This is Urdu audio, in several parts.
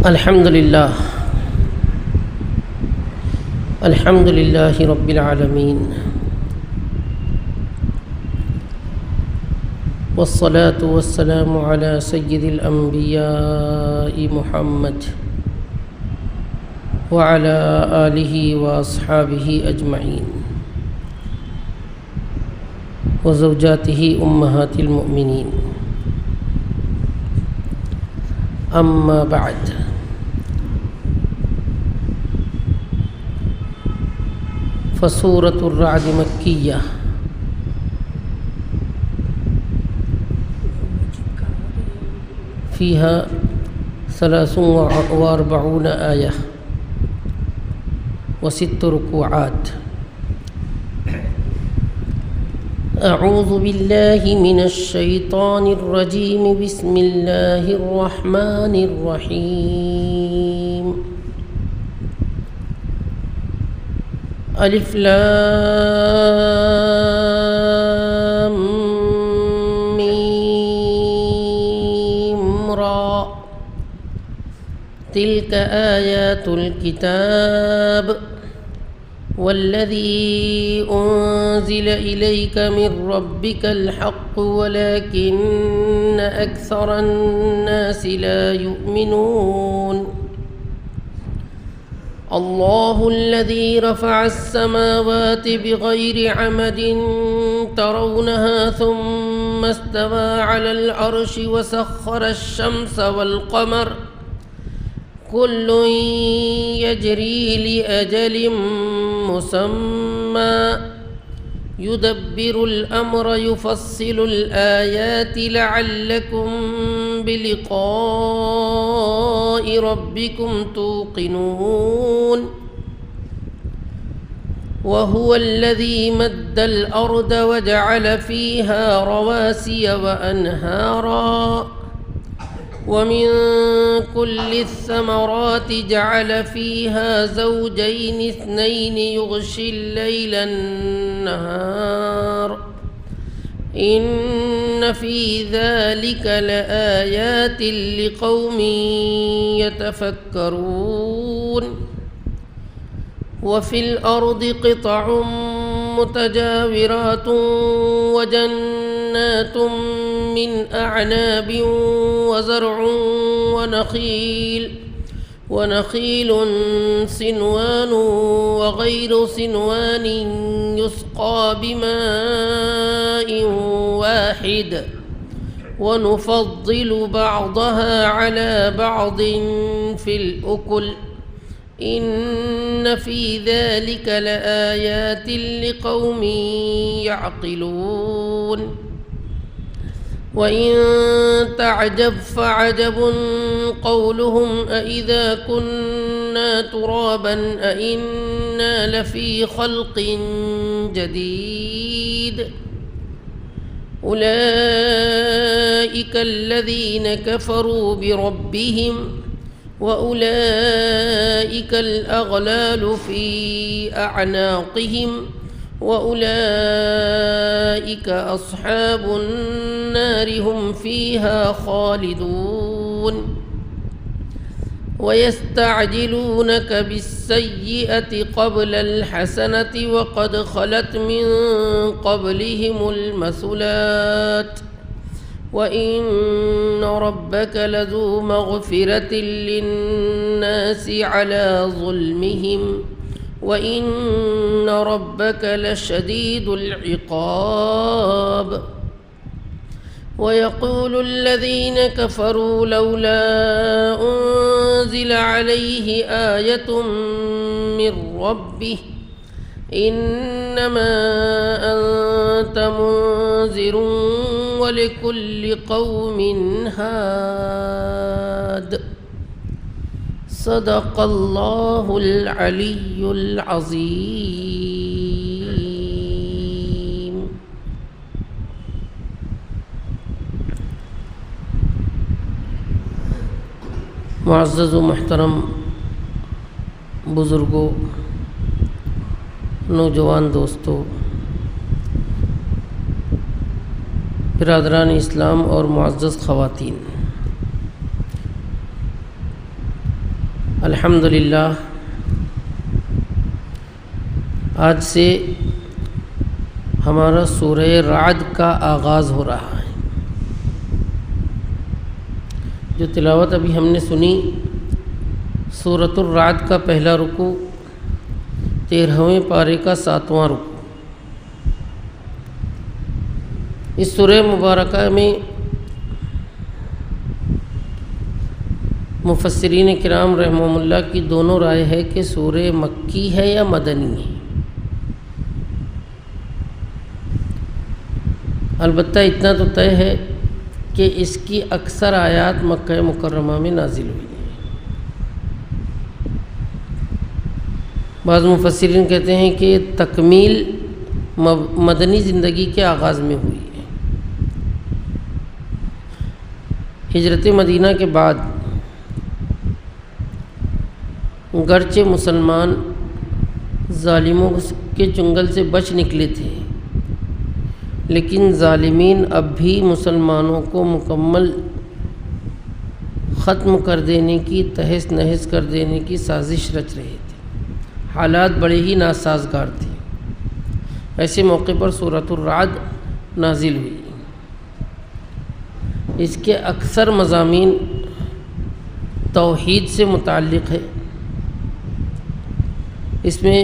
الحمد للہ رب العالمین والصلاة والسلام علی سید الانبیاء محمد وعلی آلہ واصحابہ اجمعین وزوجاتہ امہات المؤمنین اما بعد فسورة الرعد مکیہ فيها 43 آية و6 ركوعات. أعوذ بالله من الشيطان الرجيم. بسم الله الرحمن الرحيم. ألف لام ميم را تلك آيات الكتاب والذي أنزل إليك من ربك الحق ولكن أكثر الناس لا يؤمنون. الله الذي رفع السماوات بغير عمد ترونها ثم استوى على العرش وسخر الشمس والقمر كل يجري لأجل مسمى يدبر الأمر يفصل الآيات لعلكم بلقاء ربكم توقنون. وهو الذي مد الأرض وجعل فيها رواسي وأنهارا ومن كل الثمرات جعل فيها زوجين اثنين يغشي الليل النهار إن في ذلك لآيات لقوم يتفكرون. وفي الأرض قطع متجاورات وجنات من أعناب وزرع ونخيل صنوان وغير صنوان يسقى بماء واحد ونفضل بعضها على بعض في الأكل إن في ذلك لآيات لقوم يعقلون. وإن تعجب فعجب قولهم أإذا كنا ترابا أإنا لفي خلق جديد أولئك الذين كفروا بربهم وأولئك الأغلال في أعناقهم وأولئك أصحاب النار هم فيها خالدون. ويستعجلونك بالسيئة قبل الحسنة وقد خلت من قبلهم المثلات وإن ربك لذو مغفرة للناس على ظلمهم وإن ربك لشديد العقاب. ويقول الذين كفروا لولا أنزل عليه آية من ربه إنما أنت منذر ولكل قوم هاد. صدق اللہ العلی العظیم. معزز و محترم بزرگوں، نوجوان دوستوں، برادران اسلام اور معزز خواتین، الحمدللہ آج سے ہمارا سورہ رعد کا آغاز ہو رہا ہے۔ جو تلاوت ابھی ہم نے سنی سورۃ الرعد کا پہلا رکوع 13ویں پارے کا 7واں رکوع۔ اس سورہ مبارکہ میں مفسرین کرام رحمہم اللہ کی دونوں رائے ہے کہ سورہ مکی ہے یا مدنی ہے۔ البتہ اتنا تو طے ہے کہ اس کی اکثر آیات مکہ مکرمہ میں نازل ہوئی ہیں۔ بعض مفسرین کہتے ہیں کہ تکمیل مدنی زندگی کے آغاز میں ہوئی ہے۔ ہجرت مدینہ کے بعد گرچہ مسلمان ظالموں کے چنگل سے بچ نکلے تھے، لیکن ظالمین اب بھی مسلمانوں کو مکمل ختم کر دینے کی، تہس نہس کر دینے کی سازش رچ رہے تھے۔ حالات بڑے ہی ناسازگار تھے۔ ایسے موقع پر سورۃ الرعد نازل ہوئی۔ اس کے اکثر مضامین توحید سے متعلق ہے۔ اس میں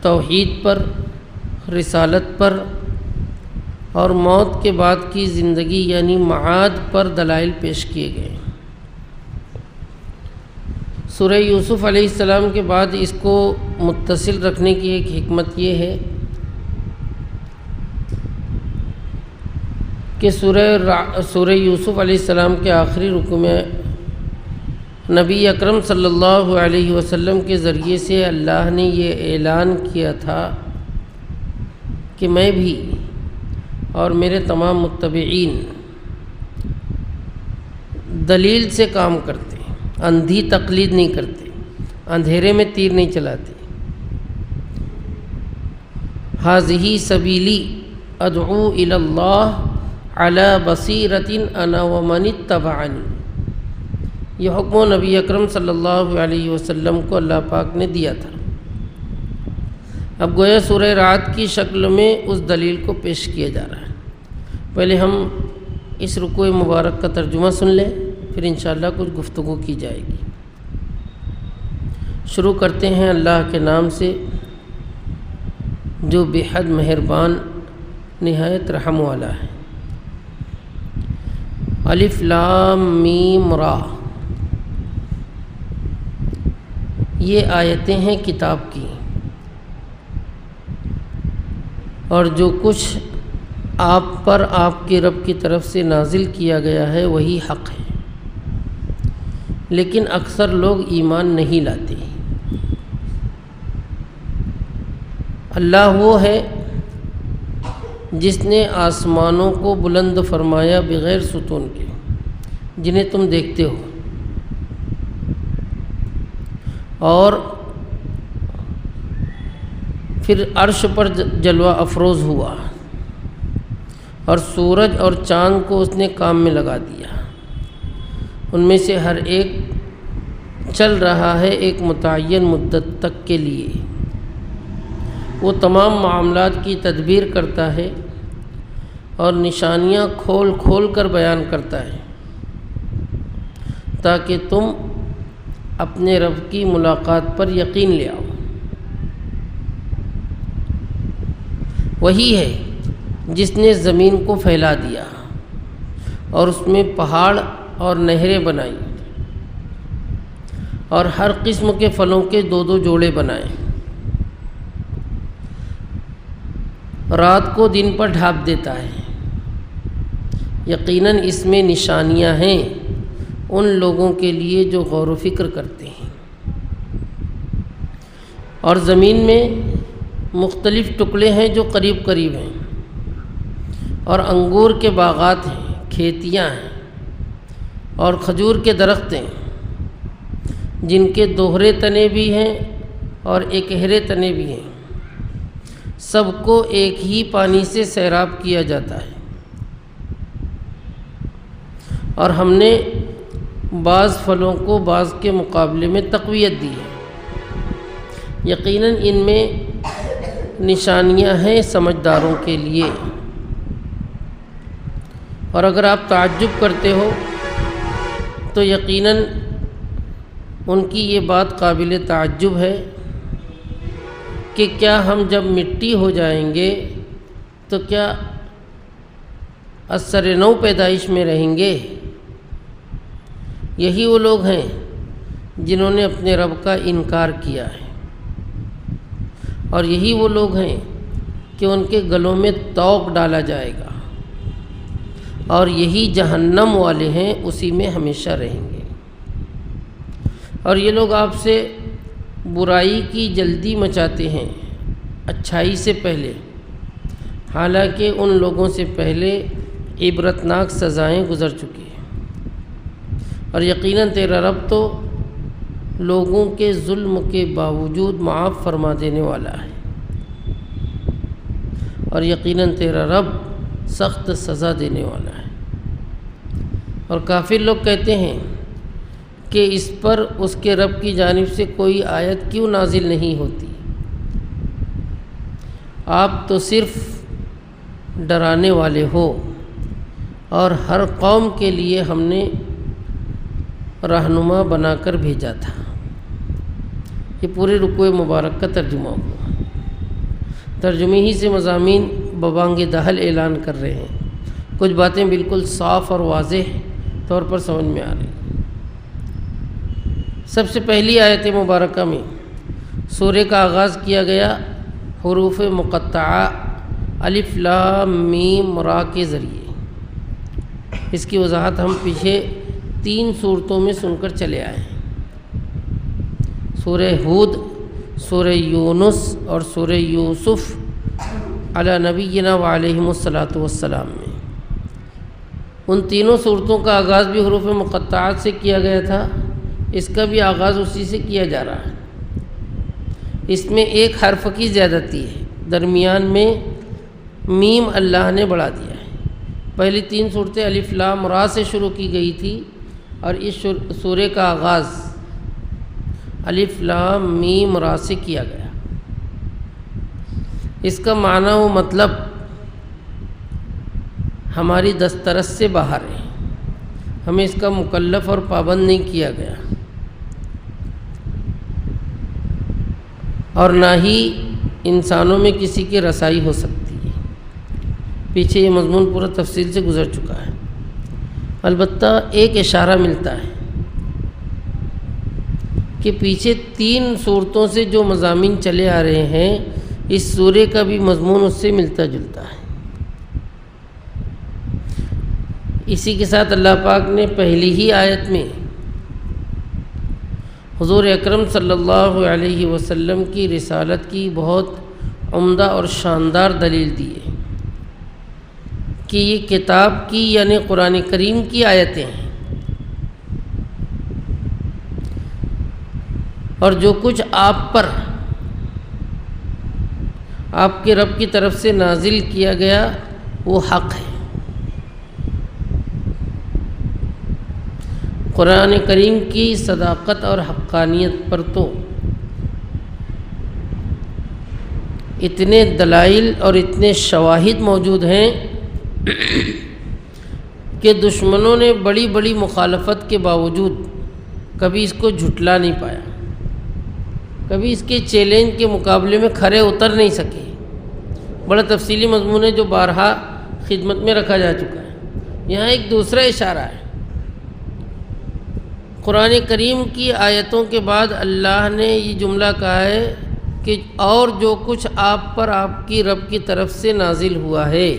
توحید پر، رسالت پر اور موت کے بعد کی زندگی یعنی معاد پر دلائل پیش کیے گئے۔ سورہ یوسف علیہ السلام کے بعد اس کو متصل رکھنے کی ایک حکمت یہ ہے کہ سورہ یوسف علیہ السلام کے آخری رکوع میں نبی اکرم صلی اللہ علیہ وسلم کے ذریعے سے اللہ نے یہ اعلان کیا تھا کہ میں بھی اور میرے تمام متبعین دلیل سے کام کرتے ہیں، اندھی تقلید نہیں کرتے، اندھیرے میں تیر نہیں چلاتے۔ ھذہ سبیلی ادعو الی اللہ علی بصیرۃ انا ومن اتبعنی۔ یہ حکم نبی اکرم صلی اللہ علیہ وسلم کو اللہ پاک نے دیا تھا۔ اب گویا سورہ رعد کی شکل میں اس دلیل کو پیش کیا جا رہا ہے۔ پہلے ہم اس رکوع مبارک کا ترجمہ سن لیں، پھر انشاءاللہ کچھ گفتگو کی جائے گی۔ شروع کرتے ہیں اللہ کے نام سے جو بے حد مہربان نہایت رحم والا ہے۔ الف لام میم را، یہ آیتیں ہیں کتاب کی، اور جو کچھ آپ پر آپ کے رب کی طرف سے نازل کیا گیا ہے وہی حق ہے، لیکن اکثر لوگ ایمان نہیں لاتے۔ اللہ وہ ہے جس نے آسمانوں کو بلند فرمایا بغیر ستون کے، جنہیں تم دیکھتے ہو، اور پھر عرش پر جلوہ افروز ہوا، اور سورج اور چاند کو اس نے کام میں لگا دیا۔ ان میں سے ہر ایک چل رہا ہے ایک متعین مدت تک کے لیے۔ وہ تمام معاملات کی تدبیر کرتا ہے اور نشانیاں کھول کھول کر بیان کرتا ہے تاکہ تم اپنے رب کی ملاقات پر یقین لے آؤ۔ وہی ہے جس نے زمین کو پھیلا دیا اور اس میں پہاڑ اور نہریں بنائی، اور ہر قسم کے پھلوں کے 2 جوڑے بنائے۔ رات کو دن پر ڈھانپ دیتا ہے۔ یقیناً اس میں نشانیاں ہیں ان لوگوں کے لیے جو غور و فکر کرتے ہیں۔ اور زمین میں مختلف ٹکڑے ہیں جو قریب قریب ہیں، اور انگور کے باغات ہیں، کھیتیاں ہیں، اور کھجور کے درخت ہیں جن کے دوہرے تنے بھی ہیں اور اکہرے تنے بھی ہیں۔ سب کو ایک ہی پانی سے سیراب کیا جاتا ہے، اور ہم نے بعض پھلوں کو بعض کے مقابلے میں تقویت دی ہے۔ یقیناً ان میں نشانیاں ہیں سمجھداروں کے لیے، اور اگر آپ تعجب کرتے ہو تو یقیناً ان کی یہ بات قابل تعجب ہے کہ کیا ہم جب مٹی ہو جائیں گے تو کیا اثر نو پیدائش میں رہیں گے؟ یہی وہ لوگ ہیں جنہوں نے اپنے رب کا انکار کیا ہے، اور یہی وہ لوگ ہیں کہ ان کے گلوں میں طوق ڈالا جائے گا، اور یہی جہنم والے ہیں، اسی میں ہمیشہ رہیں گے۔ اور یہ لوگ آپ سے برائی کی جلدی مچاتے ہیں اچھائی سے پہلے، حالانکہ ان لوگوں سے پہلے عبرتناک سزائیں گزر چکی ہیں، اور یقیناً تیرا رب تو لوگوں کے ظلم کے باوجود معاف فرما دینے والا ہے، اور یقیناً تیرا رب سخت سزا دینے والا ہے۔ اور کافر لوگ کہتے ہیں کہ اس پر اس کے رب کی جانب سے کوئی آیت کیوں نازل نہیں ہوتی؟ آپ تو صرف ڈرانے والے ہو، اور ہر قوم کے لیے ہم نے رہنما بنا کر بھیجا تھا۔ یہ پورے رکوع مبارک کا ترجمہ ہوا۔ ترجمے ہی سے مضامین ببانگ دہل اعلان کر رہے ہیں، کچھ باتیں بالکل صاف اور واضح طور پر سمجھ میں آ رہی ہیں۔ سب سے پہلی آیت مبارکہ میں سورہ کا آغاز کیا گیا حروف مقطعہ الف لام میم را کے ذریعے۔ اس کی وضاحت ہم پیچھے 3 صورتوں میں سن کر چلے آئے ہیں، سورہ ہود، سورہ یونس اور سورہ یوسف علی نبینا وعلیہم الصلاۃ والسلام میں۔ ان تینوں صورتوں کا آغاز بھی حروف مقطعات سے کیا گیا تھا، اس کا بھی آغاز اسی سے کیا جا رہا ہے۔ اس میں ایک حرف کی زیادتی ہے، درمیان میں میم اللہ نے بڑھا دیا ہے۔ پہلی 3 صورتیں الف لام را سے شروع کی گئی تھی، اور اس سورہ کا آغاز الف لام میم را سے کیا گیا۔ اس کا معنی و مطلب ہماری دسترس سے باہر ہے، ہمیں اس کا مکلف اور پابند نہیں کیا گیا، اور نہ ہی انسانوں میں کسی کی رسائی ہو سکتی ہے۔ پیچھے یہ مضمون پورا تفصیل سے گزر چکا ہے۔ البتہ ایک اشارہ ملتا ہے کہ پیچھے 3 صورتوں سے جو مضامین چلے آ رہے ہیں، اس سورے کا بھی مضمون اس سے ملتا جلتا ہے۔ اسی کے ساتھ اللہ پاک نے پہلی ہی آیت میں حضور اکرم صلی اللہ علیہ وسلم کی رسالت کی بہت عمدہ اور شاندار دلیل دی ہے کہ یہ کتاب کی یعنی قرآن کریم کی آیتیں ہیں، اور جو کچھ آپ پر آپ کے رب کی طرف سے نازل کیا گیا وہ حق ہے۔ قرآن کریم کی صداقت اور حقانیت پر تو اتنے دلائل اور اتنے شواہد موجود ہیں کہ دشمنوں نے بڑی بڑی مخالفت کے باوجود کبھی اس کو جھٹلا نہیں پایا، کبھی اس کے چیلنج کے مقابلے میں کھڑے اتر نہیں سکے۔ بڑا تفصیلی مضمون ہے جو بارہا خدمت میں رکھا جا چکا ہے۔ یہاں ایک دوسرا اشارہ ہے، قرآن کریم کی آیتوں کے بعد اللہ نے یہ جملہ کہا ہے کہ اور جو کچھ آپ پر آپ کی رب کی طرف سے نازل ہوا ہے۔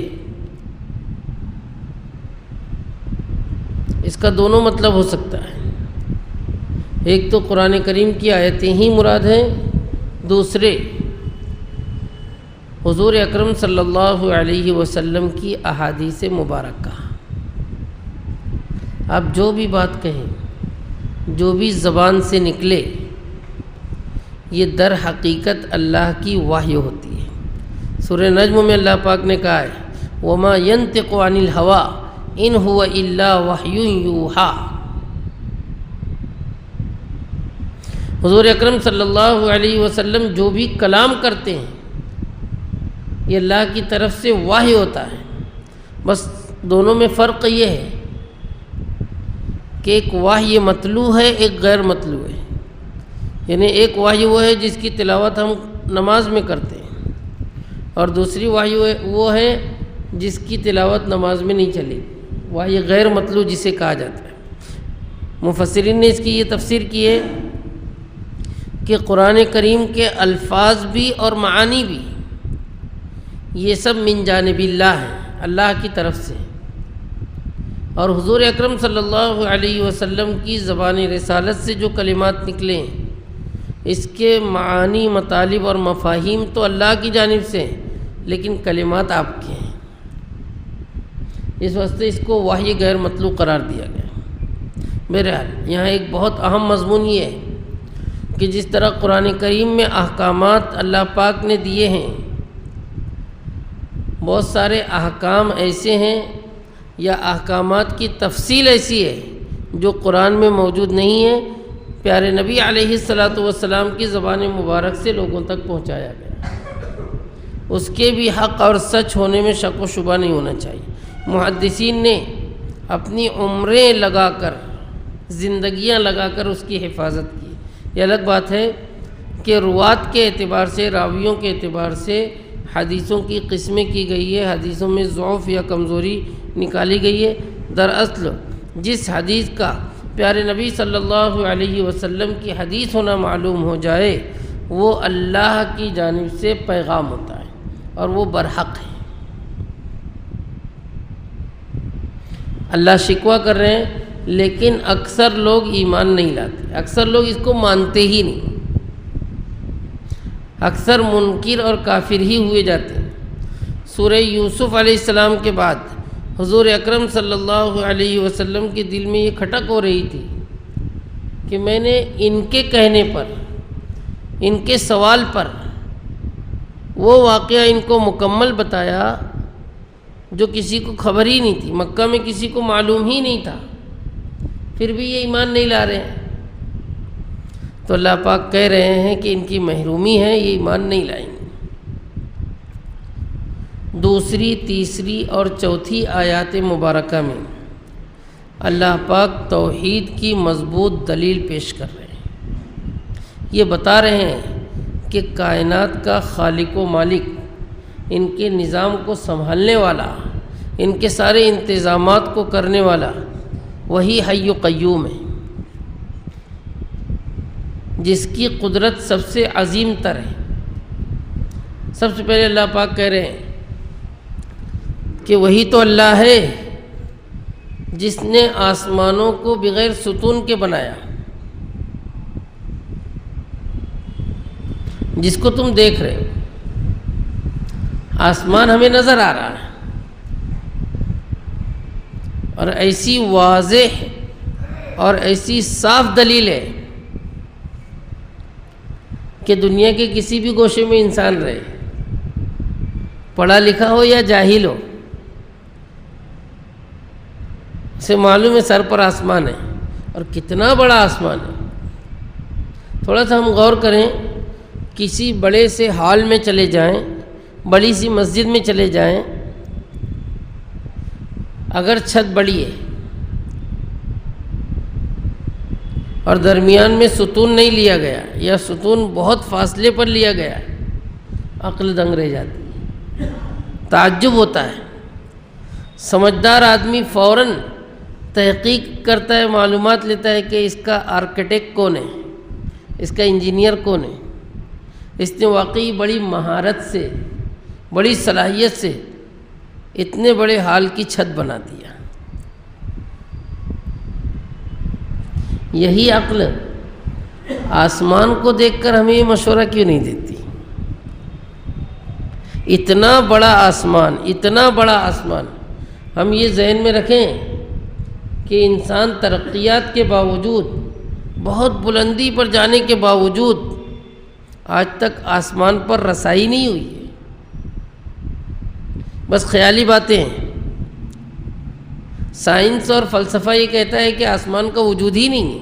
اس کا دونوں مطلب ہو سکتا ہے، ایک تو قرآن کریم کی آیتیں ہی مراد ہیں، دوسرے حضور اکرم صلی اللہ علیہ وسلم کی احادیث مبارکہ۔ آپ جو بھی بات کہیں، جو بھی زبان سے نکلے، یہ در حقیقت اللہ کی وحی ہوتی ہے۔ سورہ نجم میں اللہ پاک نے کہا ہے وَمَا يَنْتِقُ عَنِ الْهَوَىٰ إِنْ هُوَ إِلَّا وَحْيٌ يُوحَىٰ۔ حضور اکرم صلی اللہ علیہ وسلم جو بھی کلام کرتے ہیں یہ اللہ کی طرف سے وحی ہوتا ہے، بس دونوں میں فرق یہ ہے کہ ایک وحی مطلوع ہے، ایک غیر مطلوع ہے۔ یعنی ایک وحی وہ ہے جس کی تلاوت ہم نماز میں کرتے ہیں، اور دوسری وحی وہ ہے جس کی تلاوت نماز میں نہیں چلے، وحی غیر مطلوع جسے کہا جاتا ہے۔ مفسرین نے اس کی یہ تفسیر کی ہے کہ قرآن کریم کے الفاظ بھی اور معانی بھی یہ سب من جانب اللہ ہیں، اللہ کی طرف سے، اور حضور اکرم صلی اللہ علیہ وسلم کی زبان رسالت سے جو کلمات نکلے ہیں اس کے معانی، مطالب اور مفاہیم تو اللہ کی جانب سے ہیں، لیکن کلمات آپ کے ہیں۔ اس واسطے اس کو وحی غیر مطلوع قرار دیا گیا۔ بہرحال یہاں ایک بہت اہم مضمون یہ ہے کہ جس طرح قرآن کریم میں احکامات اللہ پاک نے دیے ہیں، بہت سارے احکام ایسے ہیں یا احکامات کی تفصیل ایسی ہے جو قرآن میں موجود نہیں ہے، پیارے نبی علیہ الصلاۃ والسلام کی زبان مبارک سے لوگوں تک پہنچایا گیا، اس کے بھی حق اور سچ ہونے میں شک و شبہ نہیں ہونا چاہیے۔ محدثین نے اپنی عمریں لگا کر، زندگیاں لگا کر اس کی حفاظت کی۔ یہ الگ بات ہے کہ روات کے اعتبار سے، راویوں کے اعتبار سے حدیثوں کی قسمیں کی گئی ہے، حدیثوں میں ضعف یا کمزوری نکالی گئی ہے۔ دراصل جس حدیث کا پیارے نبی صلی اللہ علیہ وسلم کی حدیث ہونا معلوم ہو جائے وہ اللہ کی جانب سے پیغام ہوتا ہے اور وہ برحق ہے۔ اللہ شکوہ کر رہے ہیں لیکن اکثر لوگ ایمان نہیں لاتے، اکثر لوگ اس کو مانتے ہی نہیں، اکثر منکر اور کافر ہی ہوئے جاتے ہیں۔ سورہ یوسف علیہ السلام کے بعد حضور اکرم صلی اللہ علیہ وسلم کے دل میں یہ کھٹک ہو رہی تھی کہ میں نے ان کے کہنے پر، ان کے سوال پر وہ واقعہ ان کو مکمل بتایا جو کسی کو خبر ہی نہیں تھی، مکہ میں کسی کو معلوم ہی نہیں تھا، پھر بھی یہ ایمان نہیں لا رہے ہیں۔ تو اللہ پاک کہہ رہے ہیں کہ ان کی محرومی ہے، یہ ایمان نہیں لائیں گے۔ دوسری، تیسری اور چوتھی آیات مبارکہ میں اللہ پاک توحید کی مضبوط دلیل پیش کر رہے ہیں۔ یہ بتا رہے ہیں کہ کائنات کا خالق و مالک، ان کے نظام کو سنبھالنے والا، ان کے سارے انتظامات کو کرنے والا وہی حی و قیوم ہے، جس کی قدرت سب سے عظیم تر ہے۔ سب سے پہلے اللہ پاک کہہ رہے ہیں کہ وہی تو اللہ ہے جس نے آسمانوں کو بغیر ستون کے بنایا، جس کو تم دیکھ رہے ہو۔ آسمان ہمیں نظر آ رہا ہے، اور ایسی واضح اور ایسی صاف دلیل ہے کہ دنیا کے کسی بھی گوشے میں انسان رہے، پڑھا لکھا ہو یا جاہل ہو، اسے معلوم ہے سر پر آسمان ہے، اور کتنا بڑا آسمان ہے۔ تھوڑا سا ہم غور کریں، کسی بڑے سے ہال میں چلے جائیں، بڑی سی مسجد میں چلے جائیں، اگر چھت بڑی ہے اور درمیان میں ستون نہیں لیا گیا یا ستون بہت فاصلے پر لیا گیا، عقل دنگ رہ جاتی ہے، تعجب ہوتا ہے۔ سمجھدار آدمی فوراً تحقیق کرتا ہے، معلومات لیتا ہے کہ اس کا آرکیٹیکٹ کون ہے، اس کا انجینئر کون ہے، اس نے واقعی بڑی مہارت سے، بڑی صلاحیت سے اتنے بڑے ہال کی چھت بنا دیا۔ یہی عقل آسمان کو دیکھ کر ہمیں یہ مشورہ کیوں نہیں دیتی؟ اتنا بڑا آسمان، اتنا بڑا آسمان، ہم یہ ذہن میں رکھیں کہ انسان ترقیات کے باوجود، بہت بلندی پر جانے کے باوجود آج تک آسمان پر رسائی نہیں ہوئی ہے، بس خیالی باتیں ہیں۔ سائنس اور فلسفہ یہ کہتا ہے کہ آسمان کا وجود ہی نہیں ہے،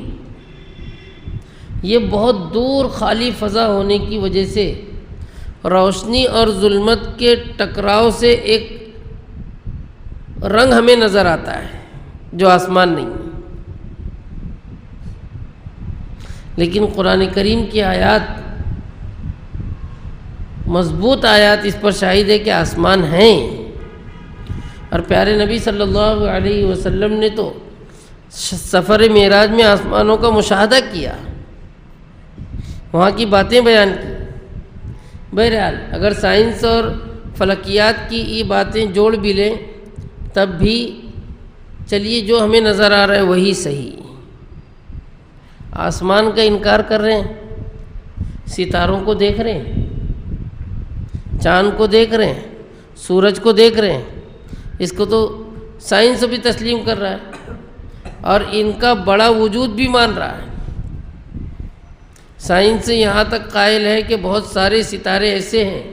یہ بہت دور خالی فضا ہونے کی وجہ سے روشنی اور ظلمت کے ٹکراؤ سے ایک رنگ ہمیں نظر آتا ہے جو آسمان نہیں. لیکن قرآن کریم کی آیات، مضبوط آیات اس پر شاہد ہے کہ آسمان ہیں. اور پیارے نبی صلی اللہ علیہ وسلم نے تو سفر معراج میں آسمانوں کا مشاہدہ کیا، وہاں کی باتیں بیان کی. بہرحال اگر سائنس اور فلکیات کی یہ باتیں جوڑ بھی لیں تب بھی چلیے جو ہمیں نظر آ رہا ہے وہی صحیح. آسمان کا انکار کر رہے ہیں، ستاروں کو دیکھ رہے ہیں، چاند کو دیکھ رہے ہیں، سورج کو دیکھ رہے ہیں، اس کو تو سائنس بھی تسلیم کر رہا ہے اور ان کا بڑا وجود بھی مان رہا ہے. سائنس یہاں تک قائل ہے کہ بہت سارے ستارے ایسے ہیں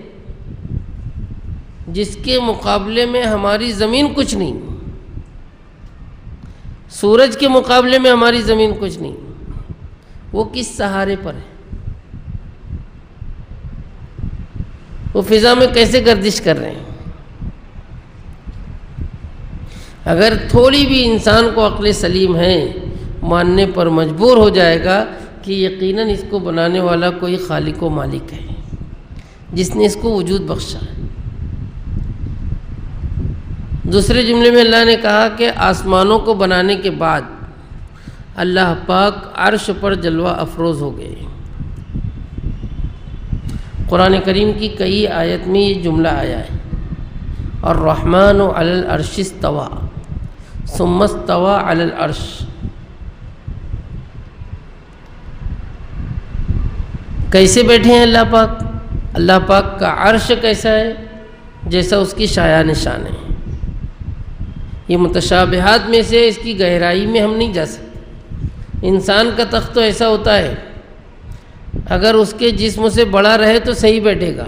جس کے مقابلے میں ہماری زمین کچھ نہیں، سورج کے مقابلے میں ہماری زمین کچھ نہیں. وہ کس سہارے پر ہے؟ وہ فضا میں کیسے گردش کر رہے ہیں؟ اگر تھوڑی بھی انسان کو عقل سلیم ہے ماننے پر مجبور ہو جائے گا کہ یقیناً اس کو بنانے والا کوئی خالق و مالک ہے جس نے اس کو وجود بخشا ہے. دوسرے جملے میں اللہ نے کہا کہ آسمانوں کو بنانے کے بعد اللہ پاک عرش پر جلوہ افروز ہو گئے. قرآن کریم کی کئی آیت میں یہ جملہ آیا ہے، الرحمن علی العرش استوى ثم استوى علی العرش. کیسے بیٹھے ہیں اللہ پاک؟ اللہ پاک کا عرش کیسا ہے؟ جیسا اس کی شایع نشان ہے. یہ متشابہات میں سے اس کی گہرائی میں ہم نہیں جا سکتے. انسان کا تخت تو ایسا ہوتا ہے اگر اس کے جسم سے بڑا رہے تو صحیح بیٹھے گا،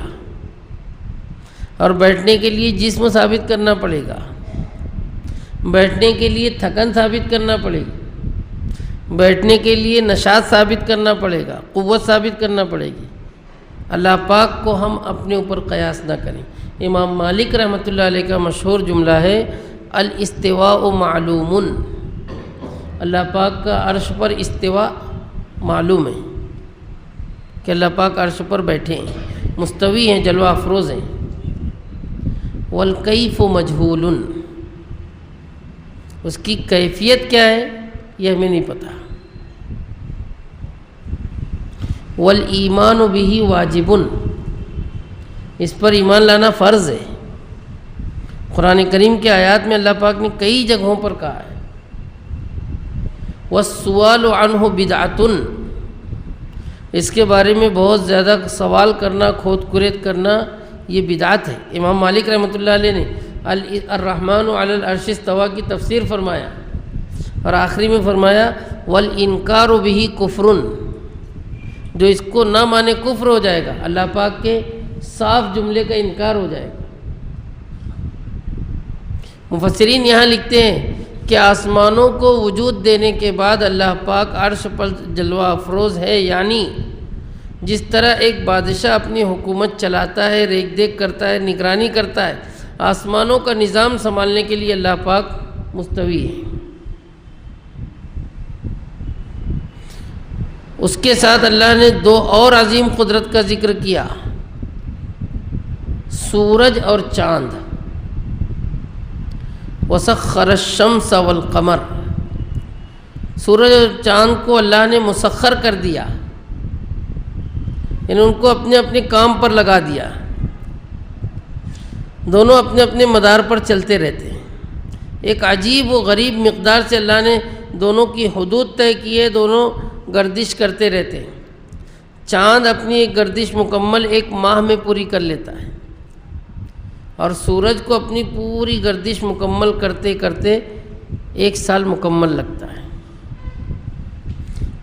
اور بیٹھنے کے لیے جسم ثابت کرنا پڑے گا، بیٹھنے کے لیے تھکن ثابت کرنا پڑے گی، بیٹھنے کے لیے نشاط ثابت کرنا پڑے گا، قوت ثابت کرنا پڑے گی. اللہ پاک کو ہم اپنے اوپر قیاس نہ کریں. امام مالک رحمۃ اللہ علیہ کا مشہور جملہ ہے الاستواء معلوم. اللہ پاک کا عرش پر استوا معلوم ہے کہ اللہ پاک عرش پر بیٹھے ہیں، مستوی ہیں، جلوہ افروز ہیں. والکیف مجہول، اس کی کیفیت کیا ہے یہ ہمیں نہیں پتہ. والایمان بہ واجب، اس پر ایمان لانا فرض ہے. قرآن کریم کے آیات میں اللہ پاک نے کئی جگہوں پر کہا ہے والسؤال عنہ بدعۃ، اس کے بارے میں بہت زیادہ سوال کرنا، کھود کرید کرنا یہ بدعت ہے. امام مالک رحمۃ اللہ علیہ نے الرحمن علی العرش استویٰ کی تفسیر فرمایا اور آخری میں فرمایا والانکار بہ کفر، جو اس کو نہ مانے کفر ہو جائے گا، اللہ پاک کے صاف جملے کا انکار ہو جائے گا. مفسرین یہاں لکھتے ہیں کہ آسمانوں کو وجود دینے کے بعد اللہ پاک عرش پر جلوہ افروز ہے، یعنی جس طرح ایک بادشاہ اپنی حکومت چلاتا ہے، ریکھ دیکھ کرتا ہے، نگرانی کرتا ہے، آسمانوں کا نظام سنبھالنے کے لیے اللہ پاک مستوی ہے. اس کے ساتھ اللہ نے دو اور عظیم قدرت کا ذکر کیا، سورج اور چاند. وسخر الشمس والقمر، سورج اور چاند کو اللہ نے مسخر کر دیا، یعنی ان کو اپنے اپنے کام پر لگا دیا. دونوں اپنے اپنے مدار پر چلتے رہتے ہیں. ایک عجیب و غریب مقدار سے اللہ نے دونوں کی حدود طے کی ہے، دونوں گردش کرتے رہتے ہیں. چاند اپنی ایک گردش مکمل ایک ماہ میں پوری کر لیتا ہے اور سورج کو اپنی پوری گردش مکمل کرتے کرتے 1 سال مکمل لگتا ہے.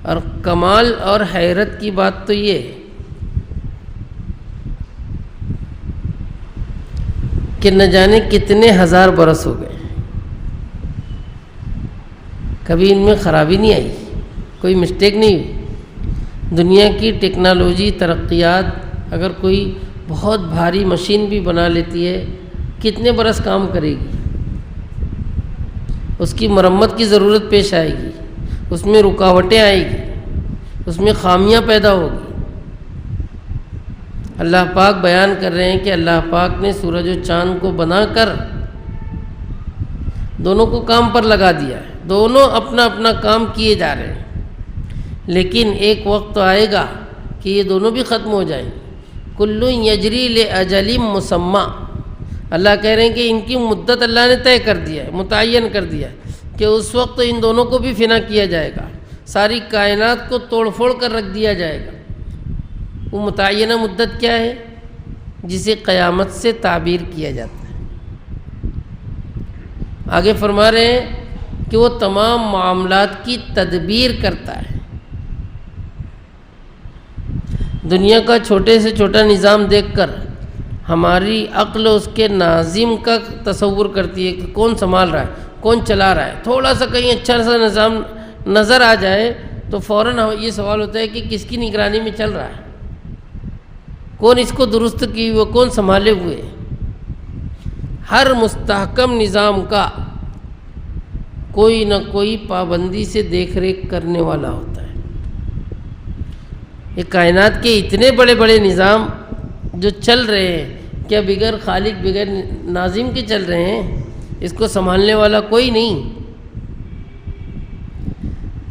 اور کمال اور حیرت کی بات تو یہ ہے کہ نہ جانے کتنے ہزار برس ہو گئے، کبھی ان میں خرابی نہیں آئی، کوئی مسٹیک نہیں ہوئی. دنیا کی ٹیکنالوجی ترقیات اگر کوئی بہت بھاری مشین بھی بنا لیتی ہے، کتنے برس کام کرے گی؟ اس کی مرمت کی ضرورت پیش آئے گی، اس میں رکاوٹیں آئے گی، اس میں خامیاں پیدا ہوگی۔ اللہ پاک بیان کر رہے ہیں کہ اللہ پاک نے سورج و چاند کو بنا کر دونوں کو کام پر لگا دیا ہے، دونوں اپنا اپنا کام کیے جا رہے ہیں، لیکن ایک وقت تو آئے گا کہ یہ دونوں بھی ختم ہو جائیں گے۔ کل یجری لاجل مسمی، اللہ کہہ رہے ہیں کہ ان کی مدت اللہ نے طے کر دیا ہے، متعین کر دیا ہے کہ اس وقت ان دونوں کو بھی فنا کیا جائے گا، ساری کائنات کو توڑ پھوڑ کر رکھ دیا جائے گا۔ وہ متعینہ مدت کیا ہے؟ جسے قیامت سے تعبیر کیا جاتا ہے۔ آگے فرما رہے ہیں کہ وہ تمام معاملات کی تدبیر کرتا ہے۔ دنیا کا چھوٹے سے چھوٹا نظام دیکھ کر ہماری عقل اس کے ناظم کا تصور کرتی ہے کہ کون سنبھال رہا ہے، کون چلا رہا ہے۔ تھوڑا سا کہیں اچھا سا نظام نظر آ جائے تو فوراً یہ سوال ہوتا ہے کہ کس کی نگرانی میں چل رہا ہے، کون اس کو درست کی ہوئے، کون سنبھالے ہوئے۔ ہر مستحکم نظام کا کوئی نہ کوئی پابندی سے دیکھ ریکھ کرنے والا ہوتا ہے۔ یہ کائنات کے اتنے بڑے بڑے نظام جو چل رہے ہیں، کیا بغیر خالق بغیر ناظم کے چل رہے ہیں؟ اس کو سنبھالنے والا کوئی نہیں۔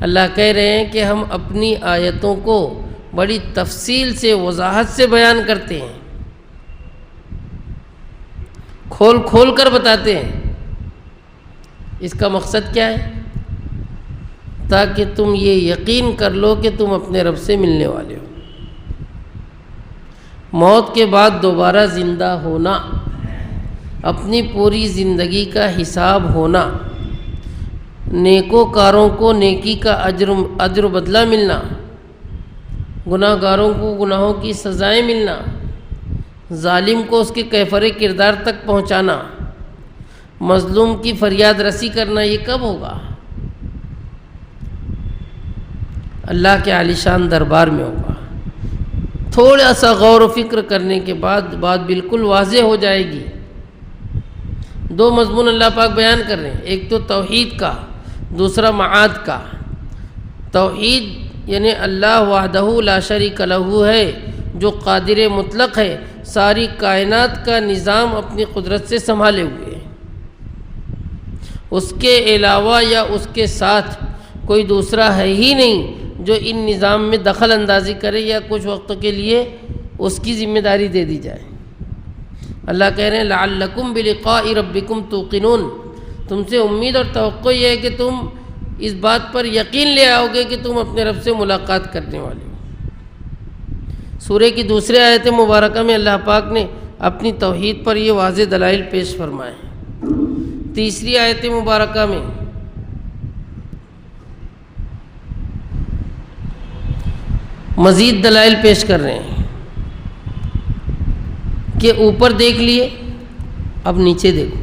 اللہ کہہ رہے ہیں کہ ہم اپنی آیتوں کو بڑی تفصیل سے، وضاحت سے بیان کرتے ہیں، کھول کھول کر بتاتے ہیں۔ اس کا مقصد کیا ہے؟ تاکہ تم یہ یقین کر لو کہ تم اپنے رب سے ملنے والے ہو۔ موت کے بعد دوبارہ زندہ ہونا، اپنی پوری زندگی کا حساب ہونا، نیکوکاروں کو نیکی کا اجر و بدلہ ملنا، گناہ گاروں کو گناہوں کی سزائیں ملنا، ظالم کو اس کے کیفر کردار تک پہنچانا، مظلوم کی فریاد رسی کرنا، یہ کب ہوگا؟ اللہ کے عالیشان دربار میں ہوگا۔ تھوڑا سا غور و فکر کرنے کے بعد بات بالکل واضح ہو جائے گی۔ دو مضمون اللہ پاک بیان کر رہے ہیں، ایک تو توحید کا، دوسرا معاد کا۔ توحید یعنی اللہ وحدہ لا شریک لہ ہے، جو قادر مطلق ہے، ساری کائنات کا نظام اپنی قدرت سے سنبھالے ہوئے ہے۔ اس کے علاوہ یا اس کے ساتھ کوئی دوسرا ہے ہی نہیں جو ان نظام میں دخل اندازی کرے یا کچھ وقت کے لیے اس کی ذمہ داری دے دی جائے۔ اللہ کہہ رہے ہیں لعلکم بلقاء ربکم توقنون، تم سے امید اور توقع یہ ہے کہ تم اس بات پر یقین لے آؤ گے کہ تم اپنے رب سے ملاقات کرنے والے ہو۔ سورہ کی دوسرے آیت مبارکہ میں اللہ پاک نے اپنی توحید پر یہ واضح دلائل پیش فرمائے ہیں۔ تیسری آیت مبارکہ میں مزید دلائل پیش کر رہے ہیں کہ اوپر دیکھ لیے، اب نیچے دیکھو۔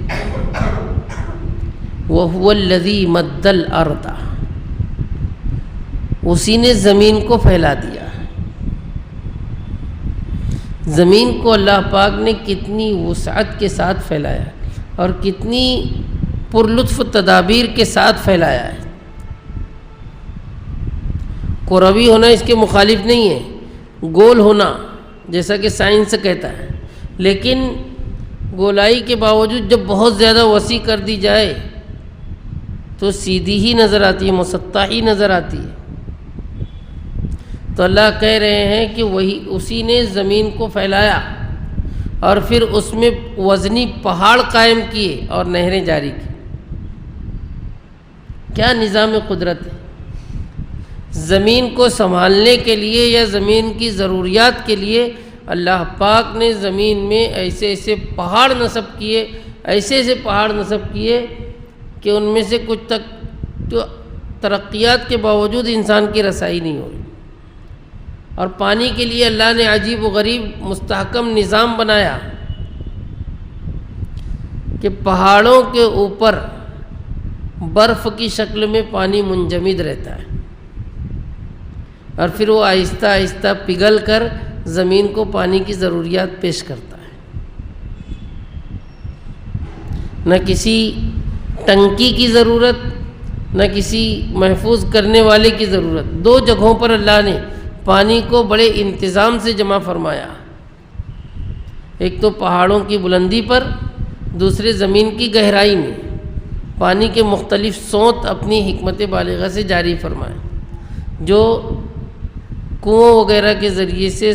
وَهُوَ الَّذِي مَدَّ الْأَرْضَ، اسی نے زمین کو پھیلا دیا۔ زمین کو اللہ پاک نے کتنی وسعت کے ساتھ پھیلایا اور کتنی پرلطف تدابیر کے ساتھ پھیلایا ہے۔ کروی ہونا اس کے مخالف نہیں ہے، گول ہونا جیسا کہ سائنس کہتا ہے، لیکن گولائی کے باوجود جب بہت زیادہ وسیع کر دی جائے تو سیدھی ہی نظر آتی ہے، مسطح ہی نظر آتی ہے۔ تو اللہ کہہ رہے ہیں کہ وہی اسی نے زمین کو پھیلایا اور پھر اس میں وزنی پہاڑ قائم کیے اور نہریں جاری کی۔ کیا نظام قدرت ہے! زمین کو سنبھالنے کے لیے یا زمین کی ضروریات کے لیے اللہ پاک نے زمین میں ایسے ایسے پہاڑ نصب کیے، ایسے ایسے پہاڑ نصب کیے کہ ان میں سے کچھ تک تو ترقیات کے باوجود انسان کی رسائی نہیں ہو رہی۔ اور پانی کے لیے اللہ نے عجیب و غریب مستحکم نظام بنایا کہ پہاڑوں کے اوپر برف کی شکل میں پانی منجمد رہتا ہے، اور پھر وہ آہستہ آہستہ پگھل کر زمین کو پانی کی ضروریات پیش کرتا ہے۔ نہ کسی ٹنکی کی ضرورت، نہ کسی محفوظ کرنے والے کی ضرورت، دو جگہوں پر اللہ نے پانی کو بڑے انتظام سے جمع فرمایا، ایک تو پہاڑوں کی بلندی پر، دوسرے زمین کی گہرائی میں پانی کے مختلف سوت اپنی حکمت بالغہ سے جاری فرمائے، جو کنویں وغیرہ کے ذریعے سے،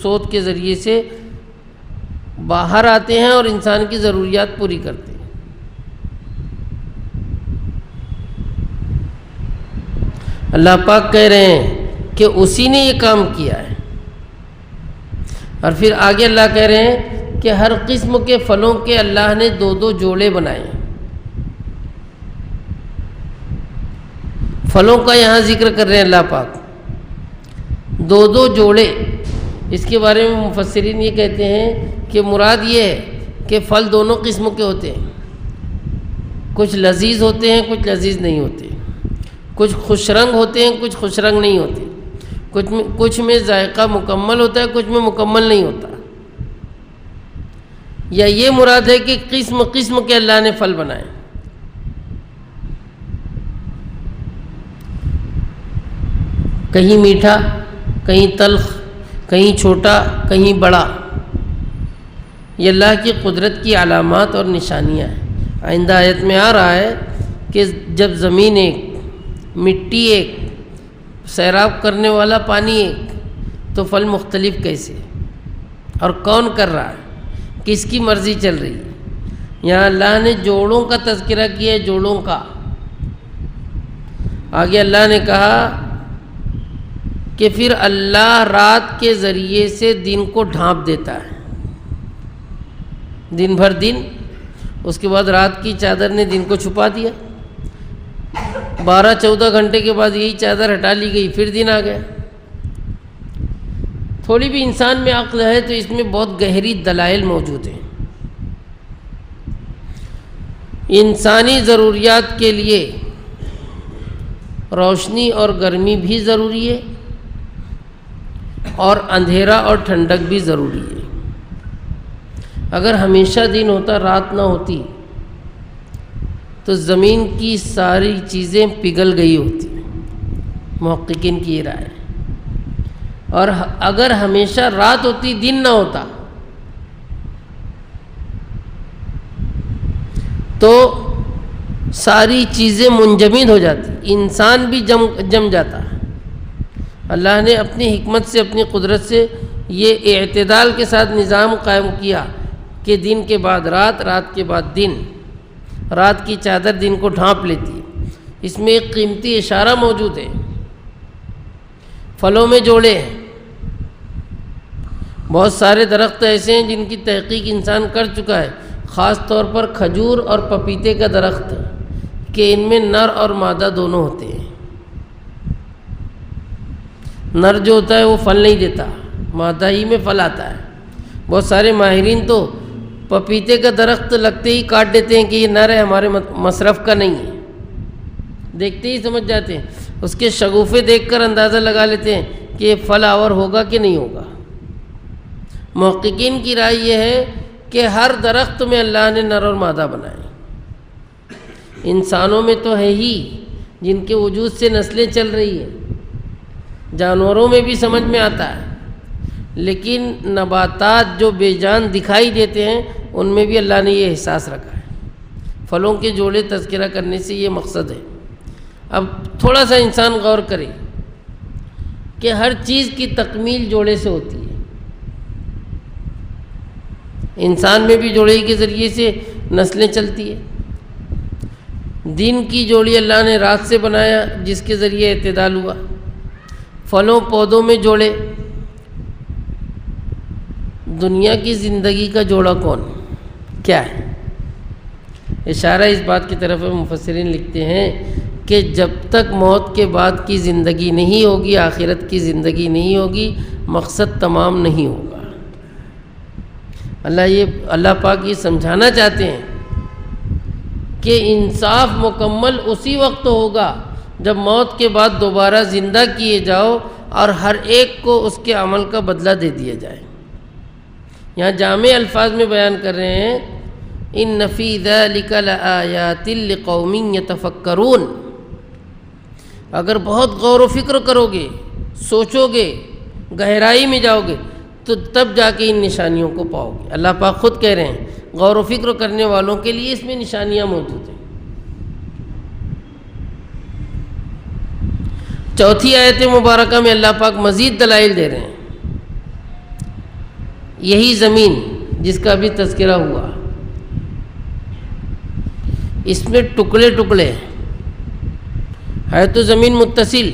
سوت کے ذریعے سے باہر آتے ہیں اور انسان کی ضروریات پوری کرتے ہیں۔ اللہ پاک کہہ رہے ہیں کہ اسی نے یہ کام کیا ہے، اور پھر آگے اللہ کہہ رہے ہیں کہ ہر قسم کے پھلوں کے اللہ نے دو دو جوڑے بنائے ہیں۔ پھلوں کا یہاں ذکر کر رہے ہیں اللہ پاک، دو دو جوڑے۔ اس کے بارے میں مفسرین یہ کہتے ہیں کہ مراد یہ ہے کہ پھل دونوں قسموں کے ہوتے ہیں، کچھ لذیذ ہوتے ہیں، کچھ لذیذ نہیں ہوتے، کچھ خوش رنگ ہوتے ہیں، کچھ خوش رنگ نہیں ہوتے، کچھ میں ذائقہ مکمل ہوتا ہے، کچھ میں مکمل نہیں ہوتا۔ یا یہ مراد ہے کہ قسم قسم کے اللہ نے پھل بنائے، کہیں میٹھا، کہیں تلخ، کہیں چھوٹا، کہیں بڑا۔ یہ اللہ کی قدرت کی علامات اور نشانیاں ہیں۔ آئندہ آیت میں آ رہا ہے کہ جب زمین ایک، مٹی ایک، سیراب کرنے والا پانی ایک، تو پھل مختلف کیسے، اور کون کر رہا ہے، کس کی مرضی چل رہی ہے۔ یہاں اللہ نے جوڑوں کا تذکرہ کیا ہے، جوڑوں کا۔ آگے اللہ نے کہا کہ پھر اللہ رات کے ذریعے سے دن کو ڈھانپ دیتا ہے، دن بھر دن، اس کے بعد رات کی چادر نے دن کو چھپا دیا، 12-14 گھنٹے کے بعد یہی چادر ہٹا لی گئی، پھر دن آ گیا۔ تھوڑی بھی انسان میں عقل ہے تو اس میں بہت گہری دلائل موجود ہیں۔ انسانی ضروریات کے لیے روشنی اور گرمی بھی ضروری ہے، اور اندھیرا اور ٹھنڈک بھی ضروری ہے۔ اگر ہمیشہ دن ہوتا، رات نہ ہوتی، تو زمین کی ساری چیزیں پگھل گئی ہوتی، محققین کی یہ رائے ہے۔ اور اگر ہمیشہ رات ہوتی، دن نہ ہوتا، تو ساری چیزیں منجمد ہو جاتی، انسان بھی جم جاتا۔ اللہ نے اپنی حکمت سے، اپنی قدرت سے یہ اعتدال کے ساتھ نظام قائم کیا کہ دن کے بعد رات، رات کے بعد دن، رات کی چادر دن کو ڈھانپ لیتی ہے۔ اس میں ایک قیمتی اشارہ موجود ہے۔ پھلوں میں جوڑے ہیں، بہت سارے درخت ایسے ہیں جن کی تحقیق انسان کر چکا ہے، خاص طور پر کھجور اور پپیتے کا درخت، کہ ان میں نر اور مادہ دونوں ہوتے ہیں۔ نر جو ہوتا ہے وہ پھل نہیں دیتا، مادہ ہی میں پھل آتا ہے۔ بہت سارے ماہرین تو پپیتے کا درخت لگتے ہی کاٹ دیتے ہیں کہ یہ نر ہے، ہمارے مصرف کا نہیں ہے، دیکھتے ہی سمجھ جاتے ہیں، اس کے شگوفے دیکھ کر اندازہ لگا لیتے ہیں کہ یہ پھل آور ہوگا کہ نہیں ہوگا۔ محققین کی رائے یہ ہے کہ ہر درخت میں اللہ نے نر اور مادہ بنائے۔ انسانوں میں تو ہے ہی، جن کے وجود سے نسلیں چل رہی ہیں، جانوروں میں بھی سمجھ میں آتا ہے، لیکن نباتات جو بے جان دکھائی دیتے ہیں ان میں بھی اللہ نے یہ احساس رکھا ہے۔ پھلوں کے جوڑے تذکرہ کرنے سے یہ مقصد ہے۔ اب تھوڑا سا انسان غور کرے کہ ہر چیز کی تکمیل جوڑے سے ہوتی ہے۔ انسان میں بھی جوڑے کے ذریعے سے نسلیں چلتی ہیں۔ دن کی جوڑی اللہ نے رات سے بنایا، جس کے ذریعے اعتدال ہوا۔ پھلوں پودوں میں جوڑے۔ دنیا کی زندگی کا جوڑا کون کیا ہے؟ اشارہ اس بات کی طرف مفسرین لکھتے ہیں کہ جب تک موت کے بعد کی زندگی نہیں ہوگی، آخرت کی زندگی نہیں ہوگی، مقصد تمام نہیں ہوگا۔ اللہ پاک یہ سمجھانا چاہتے ہیں کہ انصاف مکمل اسی وقت ہوگا جب موت کے بعد دوبارہ زندہ کیے جاؤ اور ہر ایک کو اس کے عمل کا بدلہ دے دیا جائے۔ یہاں جامع الفاظ میں بیان کر رہے ہیں ان فی ذلک لآیات لقوم یتفکرون، اگر بہت غور و فکر کرو گے، سوچو گے، گہرائی میں جاؤ گے تو تب جا کے ان نشانیوں کو پاؤ گے۔ اللہ پاک خود کہہ رہے ہیں غور و فکر کرنے والوں کے لیے اس میں نشانیاں موجود ہیں۔ چوتھی آیت مبارکہ میں اللہ پاک مزید دلائل دے رہے ہیں۔ یہی زمین جس کا بھی تذکرہ ہوا، اس میں ٹکڑے ٹکڑے ہے تو زمین متصل،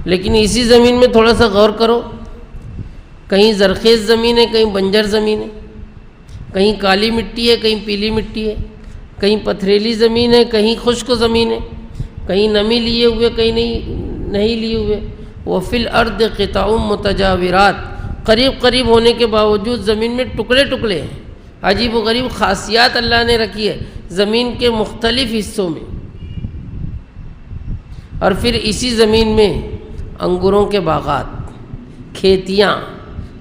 لیکن اسی زمین میں تھوڑا سا غور کرو، کہیں زرخیز زمین ہے، کہیں بنجر زمین ہے، کہیں کالی مٹی ہے، کہیں پیلی مٹی ہے، کہیں پتھریلی زمین ہے، کہیں خشک زمین ہے، کہیں نمی لیے ہوئے، کہیں نہیں لیے ہوئے۔ وَفِي الْأَرْضِ قِطَعٌ مُتَجَاوِرَاتٌ، قریب قریب ہونے کے باوجود زمین میں ٹکڑے ٹکڑے ہیں۔ عجیب و غریب خاصیات اللہ نے رکھی ہے زمین کے مختلف حصوں میں۔ اور پھر اسی زمین میں انگوروں کے باغات، کھیتیاں،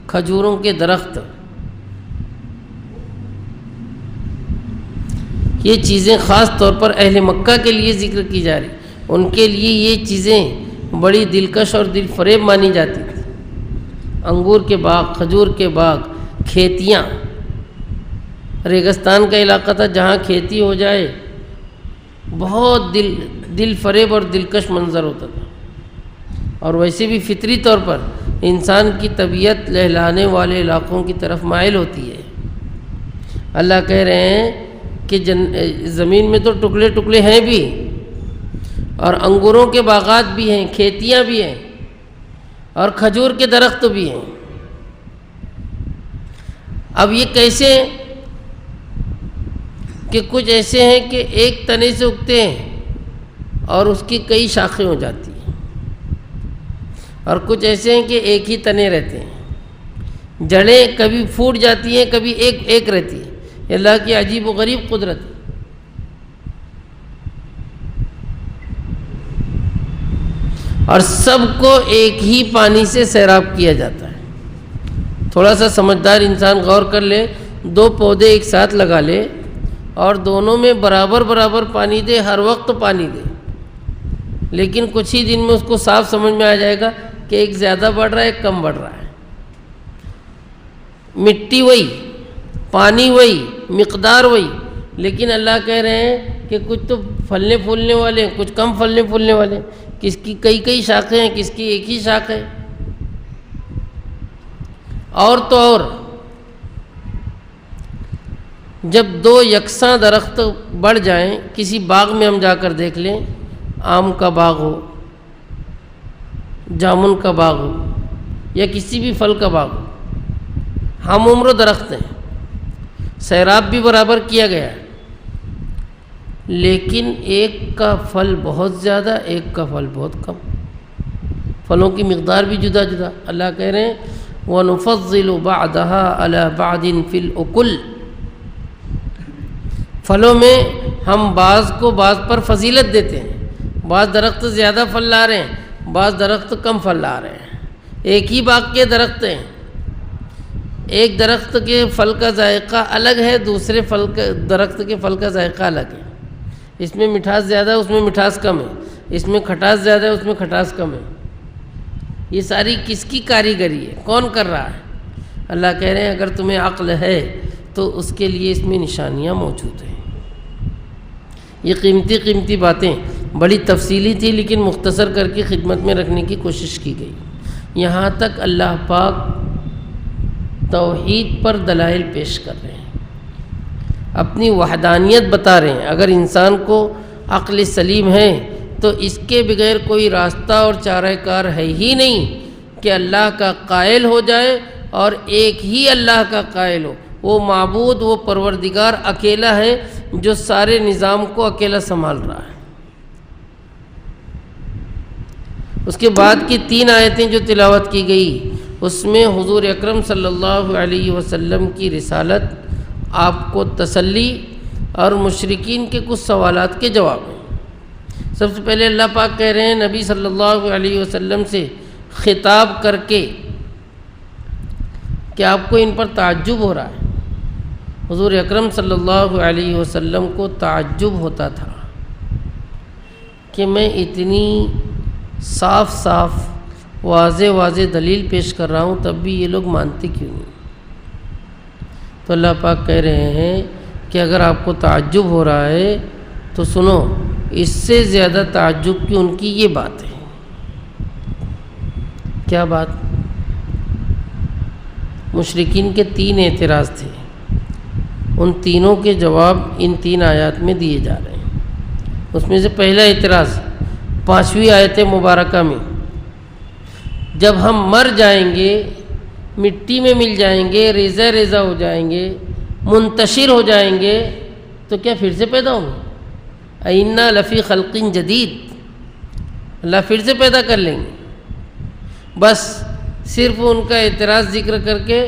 کھجوروں کے درخت، یہ چیزیں خاص طور پر اہل مکہ کے لیے ذکر کی جا رہی، ان کے لیے یہ چیزیں بڑی دلکش اور دل فریب مانی جاتی تھی۔ انگور کے باغ، کھجور کے باغ، کھیتیاں، ریگستان کا علاقہ تھا جہاں کھیتی ہو جائے بہت دل فریب اور دلکش منظر ہوتا تھا۔ اور ویسے بھی فطری طور پر انسان کی طبیعت لہلانے والے علاقوں کی طرف مائل ہوتی ہے۔ اللہ کہہ رہے ہیں کہ زمین میں تو ٹکڑے ٹکڑے ہیں بھی، اور انگوروں کے باغات بھی ہیں، کھیتیاں بھی ہیں، اور کھجور کے درخت بھی ہیں۔ اب یہ کیسے کہ کچھ ایسے ہیں کہ ایک تنے سے اگتے ہیں اور اس کی کئی شاخیں ہو جاتی ہیں، اور کچھ ایسے ہیں کہ ایک ہی تنے رہتے ہیں، جڑیں کبھی پھوٹ جاتی ہیں، کبھی ایک رہتی ہے۔ یہ اللہ کی عجیب و غریب قدرت ہے۔ اور سب کو ایک ہی پانی سے سیراب کیا جاتا ہے۔ تھوڑا سا سمجھدار انسان غور کر لے، دو پودے ایک ساتھ لگا لے اور دونوں میں برابر برابر پانی دے، ہر وقت پانی دے، لیکن کچھ ہی دن میں اس کو صاف سمجھ میں آ جائے گا کہ ایک زیادہ بڑھ رہا ہے، ایک کم بڑھ رہا ہے۔ مٹی وہی، پانی وہی، مقدار وہی، لیکن اللہ کہہ رہے ہیں کہ کچھ تو پھلنے پھولنے والے ہیں، کچھ کم پھلنے پھولنے والے ہیں، کس کی کئی شاخیں ہیں، کس کی ایک ہی شاخ ہے۔ اور تو اور جب دو یکساں درخت بڑھ جائیں، کسی باغ میں ہم جا کر دیکھ لیں، آم کا باغ ہو، جامن کا باغ ہو، یا کسی بھی پھل کا باغ ہو، ہم عمر درخت ہیں، سیراب بھی برابر کیا گیا ہے، لیکن ایک کا پھل بہت زیادہ، ایک کا پھل بہت کم، پھلوں کی مقدار بھی جدا جدا۔ اللہ کہہ رہے ہیں وَنُفَضِّلُ بَعْضَهَا عَلَى بَعْضٍ فِي الْأُكُلِ، پھلوں میں ہم بعض کو بعض پر فضیلت دیتے ہیں، بعض درخت زیادہ پھل لا رہے ہیں، بعض درخت کم پھل لا رہے ہیں۔ ایک ہی باغ کے درخت ہیں، ایک درخت کے پھل کا ذائقہ الگ ہے، دوسرے درخت کے پھل کا ذائقہ الگ ہے۔ اس میں مٹھاس زیادہ ہے، اس میں مٹھاس کم ہے، اس میں کھٹاس زیادہ ہے، اس میں کھٹاس کم ہے۔ یہ ساری کس کی کاریگری ہے؟ کون کر رہا ہے؟ اللہ کہہ رہے ہیں اگر تمہیں عقل ہے تو اس کے لیے اس میں نشانیاں موجود ہیں۔ یہ قیمتی باتیں بڑی تفصیلی تھی، لیکن مختصر کر کے خدمت میں رکھنے کی کوشش کی گئی۔ یہاں تک اللہ پاک توحید پر دلائل پیش کر رہے ہیں، اپنی وحدانیت بتا رہے ہیں۔ اگر انسان کو عقل سلیم ہے تو اس کے بغیر کوئی راستہ اور چارہ کار ہے ہی نہیں کہ اللہ کا قائل ہو جائے، اور ایک ہی اللہ کا قائل ہو، وہ معبود، وہ پروردگار اکیلا ہے جو سارے نظام کو اکیلا سنبھال رہا ہے۔ اس کے بعد کی 3 آیتیں جو تلاوت کی گئی، اس میں حضور اکرم صلی اللہ علیہ وسلم کی رسالت، آپ کو تسلی اور مشرکین کے کچھ سوالات کے جواب ہیں۔ سب سے پہلے اللہ پاک کہہ رہے ہیں نبی صلی اللہ علیہ وسلم سے خطاب کر کے کہ آپ کو ان پر تعجب ہو رہا ہے۔ حضور اکرم صلی اللہ علیہ وسلم کو تعجب ہوتا تھا کہ میں اتنی صاف صاف واضح دلیل پیش کر رہا ہوں تب بھی یہ لوگ مانتے کیوں نہیں۔ تو اللہ پاک کہہ رہے ہیں کہ اگر آپ کو تعجب ہو رہا ہے تو سنو، اس سے زیادہ تعجب کی ان کی یہ بات ہے۔ کیا بات؟ مشرکین کے 3 اعتراض تھے، ان تینوں کے جواب ان 3 آیات میں دیے جا رہے ہیں۔ اس میں سے پہلا اعتراض 5ویں آیت مبارکہ میں، جب ہم مر جائیں گے، مٹی میں مل جائیں گے، ریزہ ریزہ ہو جائیں گے، منتشر ہو جائیں گے، تو کیا پھر سے پیدا ہوں گے؟ اِنَّا لَفِي خَلْقٍ جَدِيدٍ، اللہ پھر سے پیدا کر لیں گے۔ بس صرف ان کا اعتراض ذکر کر کے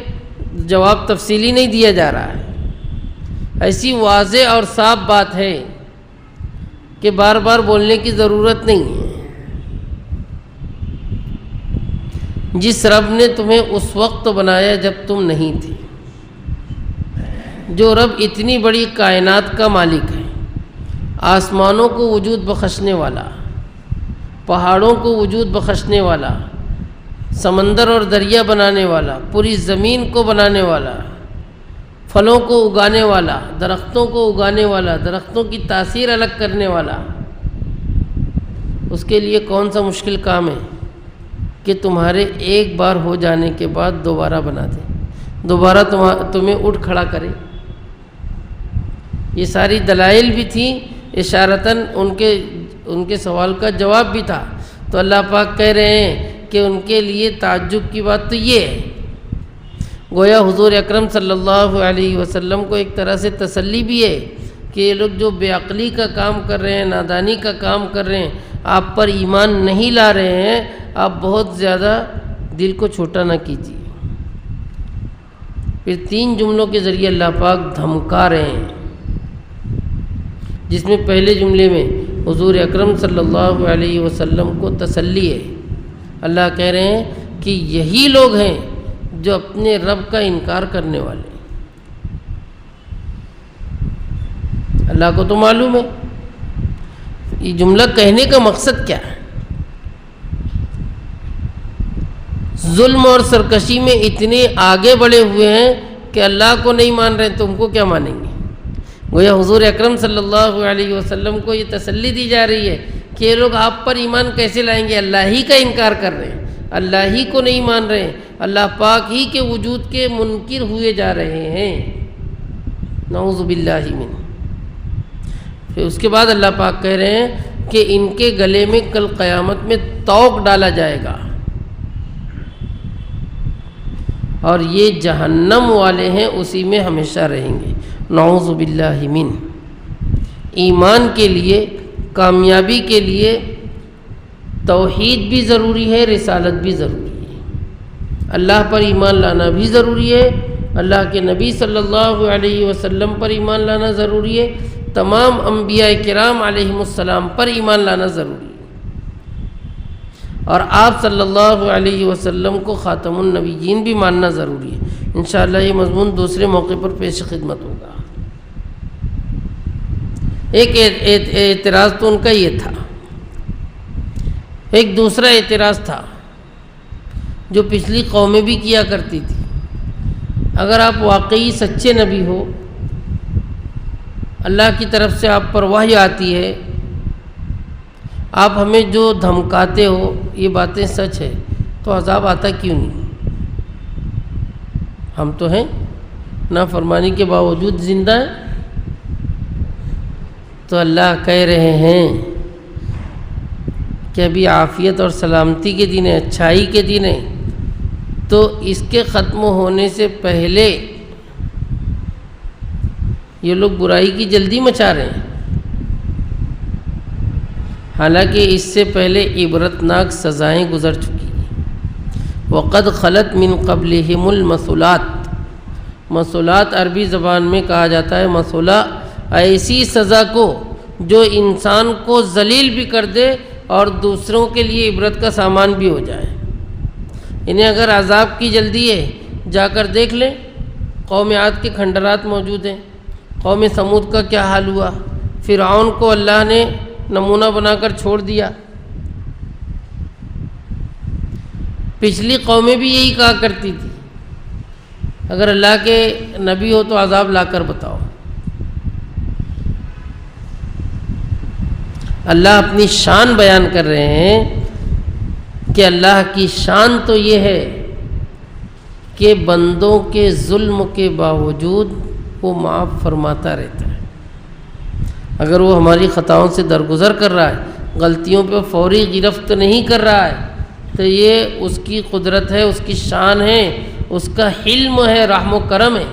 جواب تفصیلی نہیں دیا جا رہا ہے۔ ایسی واضح اور صاف بات ہے کہ بار بار بولنے کی ضرورت نہیں ہے۔ جس رب نے تمہیں اس وقت بنایا جب تم نہیں تھے، جو رب اتنی بڑی کائنات کا مالک ہے، آسمانوں کو وجود بخشنے والا، پہاڑوں کو وجود بخشنے والا، سمندر اور دریا بنانے والا، پوری زمین کو بنانے والا، پھلوں کو اگانے والا، درختوں کو اگانے والا، درختوں کی تاثیر الگ کرنے والا، اس کے لیے کون سا مشکل کام ہے کہ تمہارے ایک بار ہو جانے کے بعد دوبارہ بنا دے، دوبارہ تمہیں اٹھ کھڑا کرے۔ یہ ساری دلائل بھی تھیں، اشارتاً ان کے سوال کا جواب بھی تھا۔ تو اللہ پاک کہہ رہے ہیں کہ ان کے لیے تعجب کی بات تو یہ ہے، گویا حضور اکرم صلی اللہ علیہ وسلم کو ایک طرح سے تسلی بھی ہے کہ یہ لوگ جو بے عقلی کا کام کر رہے ہیں، نادانی کا کام کر رہے ہیں، آپ پر ایمان نہیں لا رہے ہیں، آپ بہت زیادہ دل کو چھوٹا نہ کیجیے۔ پھر 3 جملوں کے ذریعے اللہ پاک دھمکا رہے ہیں، جس میں پہلے جملے میں حضور اکرم صلی اللہ علیہ وسلم کو تسلی ہے۔ اللہ کہہ رہے ہیں کہ یہی لوگ ہیں جو اپنے رب کا انکار کرنے والے ہیں۔ اللہ کو تو معلوم ہے یہ جملہ کہنے کا مقصد کیا ہے۔ ظلم اور سرکشی میں اتنے آگے بڑھے ہوئے ہیں کہ اللہ کو نہیں مان رہے، تم کو کیا مانیں گے؟ گویا حضور اکرم صلی اللہ علیہ وسلم کو یہ تسلی دی جا رہی ہے کہ یہ لوگ آپ پر ایمان کیسے لائیں گے؟ اللہ ہی کا انکار کر رہے ہیں، اللہ ہی کو نہیں مان رہے ہیں، اللہ پاک ہی کے وجود کے منکر ہوئے جا رہے ہیں، نعوذ باللہ من۔ پھر اس کے بعد اللہ پاک کہہ رہے ہیں کہ ان کے گلے میں کل قیامت میں طوق ڈالا جائے گا، اور یہ جہنم والے ہیں، اسی میں ہمیشہ رہیں گے، نعوذ باللہ من۔ ایمان کے لیے، کامیابی کے لیے توحید بھی ضروری ہے، رسالت بھی ضروری ہے، اللہ پر ایمان لانا بھی ضروری ہے، اللہ کے نبی صلی اللہ علیہ وسلم پر ایمان لانا ضروری ہے، تمام انبیاء کرام علیہم السلام پر ایمان لانا ضروری ہے، اور آپ صلی اللہ علیہ وسلم کو خاتم النبیین بھی ماننا ضروری ہے۔ انشاءاللہ یہ مضمون دوسرے موقع پر پیش خدمت ہوگا۔ ایک اعتراض تو ان کا یہ تھا، ایک دوسرا اعتراض تھا جو پچھلی قومیں بھی کیا کرتی تھی، اگر آپ واقعی سچے نبی ہو، اللہ کی طرف سے آپ پر وحی آتی ہے، آپ ہمیں جو دھمکاتے ہو یہ باتیں سچ ہے، تو عذاب آتا کیوں نہیں؟ ہم تو ہیں نافرمانی کے باوجود زندہ ہیں۔ تو اللہ کہہ رہے ہیں کہ ابھی عافیت اور سلامتی کے دن ہے، اچھائی کے دن ہے، تو اس کے ختم ہونے سے پہلے یہ لوگ برائی کی جلدی مچا رہے ہیں، حالانکہ اس سے پہلے عبرتناک سزائیں گزر چکی ہیں۔ وَقَدْ خَلَتْ مِن قَبْلِهِمُ الْمَثُلَاتِ، مثلات عربی زبان میں کہا جاتا ہے مثلہ ایسی سزا کو جو انسان کو ذلیل بھی کر دے اور دوسروں کے لیے عبرت کا سامان بھی ہو جائے۔ انہیں اگر عذاب کی جلدی ہے جا کر دیکھ لیں، قوم عاد کے کھنڈرات موجود ہیں، قوم سمود کا کیا حال ہوا، فرعون کو اللہ نے نمونہ بنا کر چھوڑ دیا۔ پچھلی قومیں بھی یہی کہا کرتی تھی اگر اللہ کے نبی ہو تو عذاب لا کر بتاؤ۔ اللہ اپنی شان بیان کر رہے ہیں کہ اللہ کی شان تو یہ ہے کہ بندوں کے ظلم کے باوجود وہ معاف فرماتا رہتا ہے۔ اگر وہ ہماری خطاؤں سے درگزر کر رہا ہے، غلطیوں پہ فوری گرفت نہیں کر رہا ہے، تو یہ اس کی قدرت ہے، اس کی شان ہے، اس کا حلم ہے، رحم و کرم ہے۔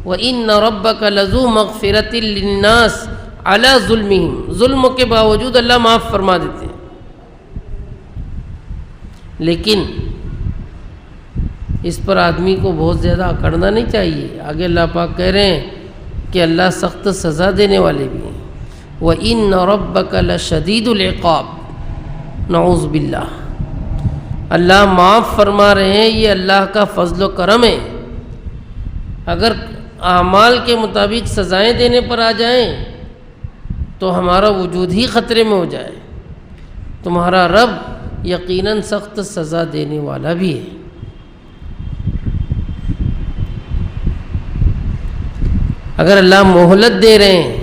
وَإِنَّ رَبَّكَ لَذُو مَغْفِرَةٍ لِلنَّاسِ عَلَى ظُلْمِهِمْ، ظلم کے باوجود اللہ معاف فرما دیتے ہیں۔ لیکن اس پر آدمی کو بہت زیادہ اکڑنا نہیں چاہیے۔ آگے اللہ پاک کہہ رہے ہیں کہ اللہ سخت سزا دینے والے بھی ہیں۔ وَإِنَّ رَبَّكَ لَشَدِيدُ الْعِقَابِ، نعوذ باللہ۔ اللہ معاف فرما رہے ہیں، یہ اللہ کا فضل و کرم ہے۔ اگر اعمال کے مطابق سزائیں دینے پر آ جائیں تو ہمارا وجود ہی خطرے میں ہو جائے۔ تمہارا رب یقیناً سخت سزا دینے والا بھی ہے۔ اگر اللہ مہلت دے رہے ہیں،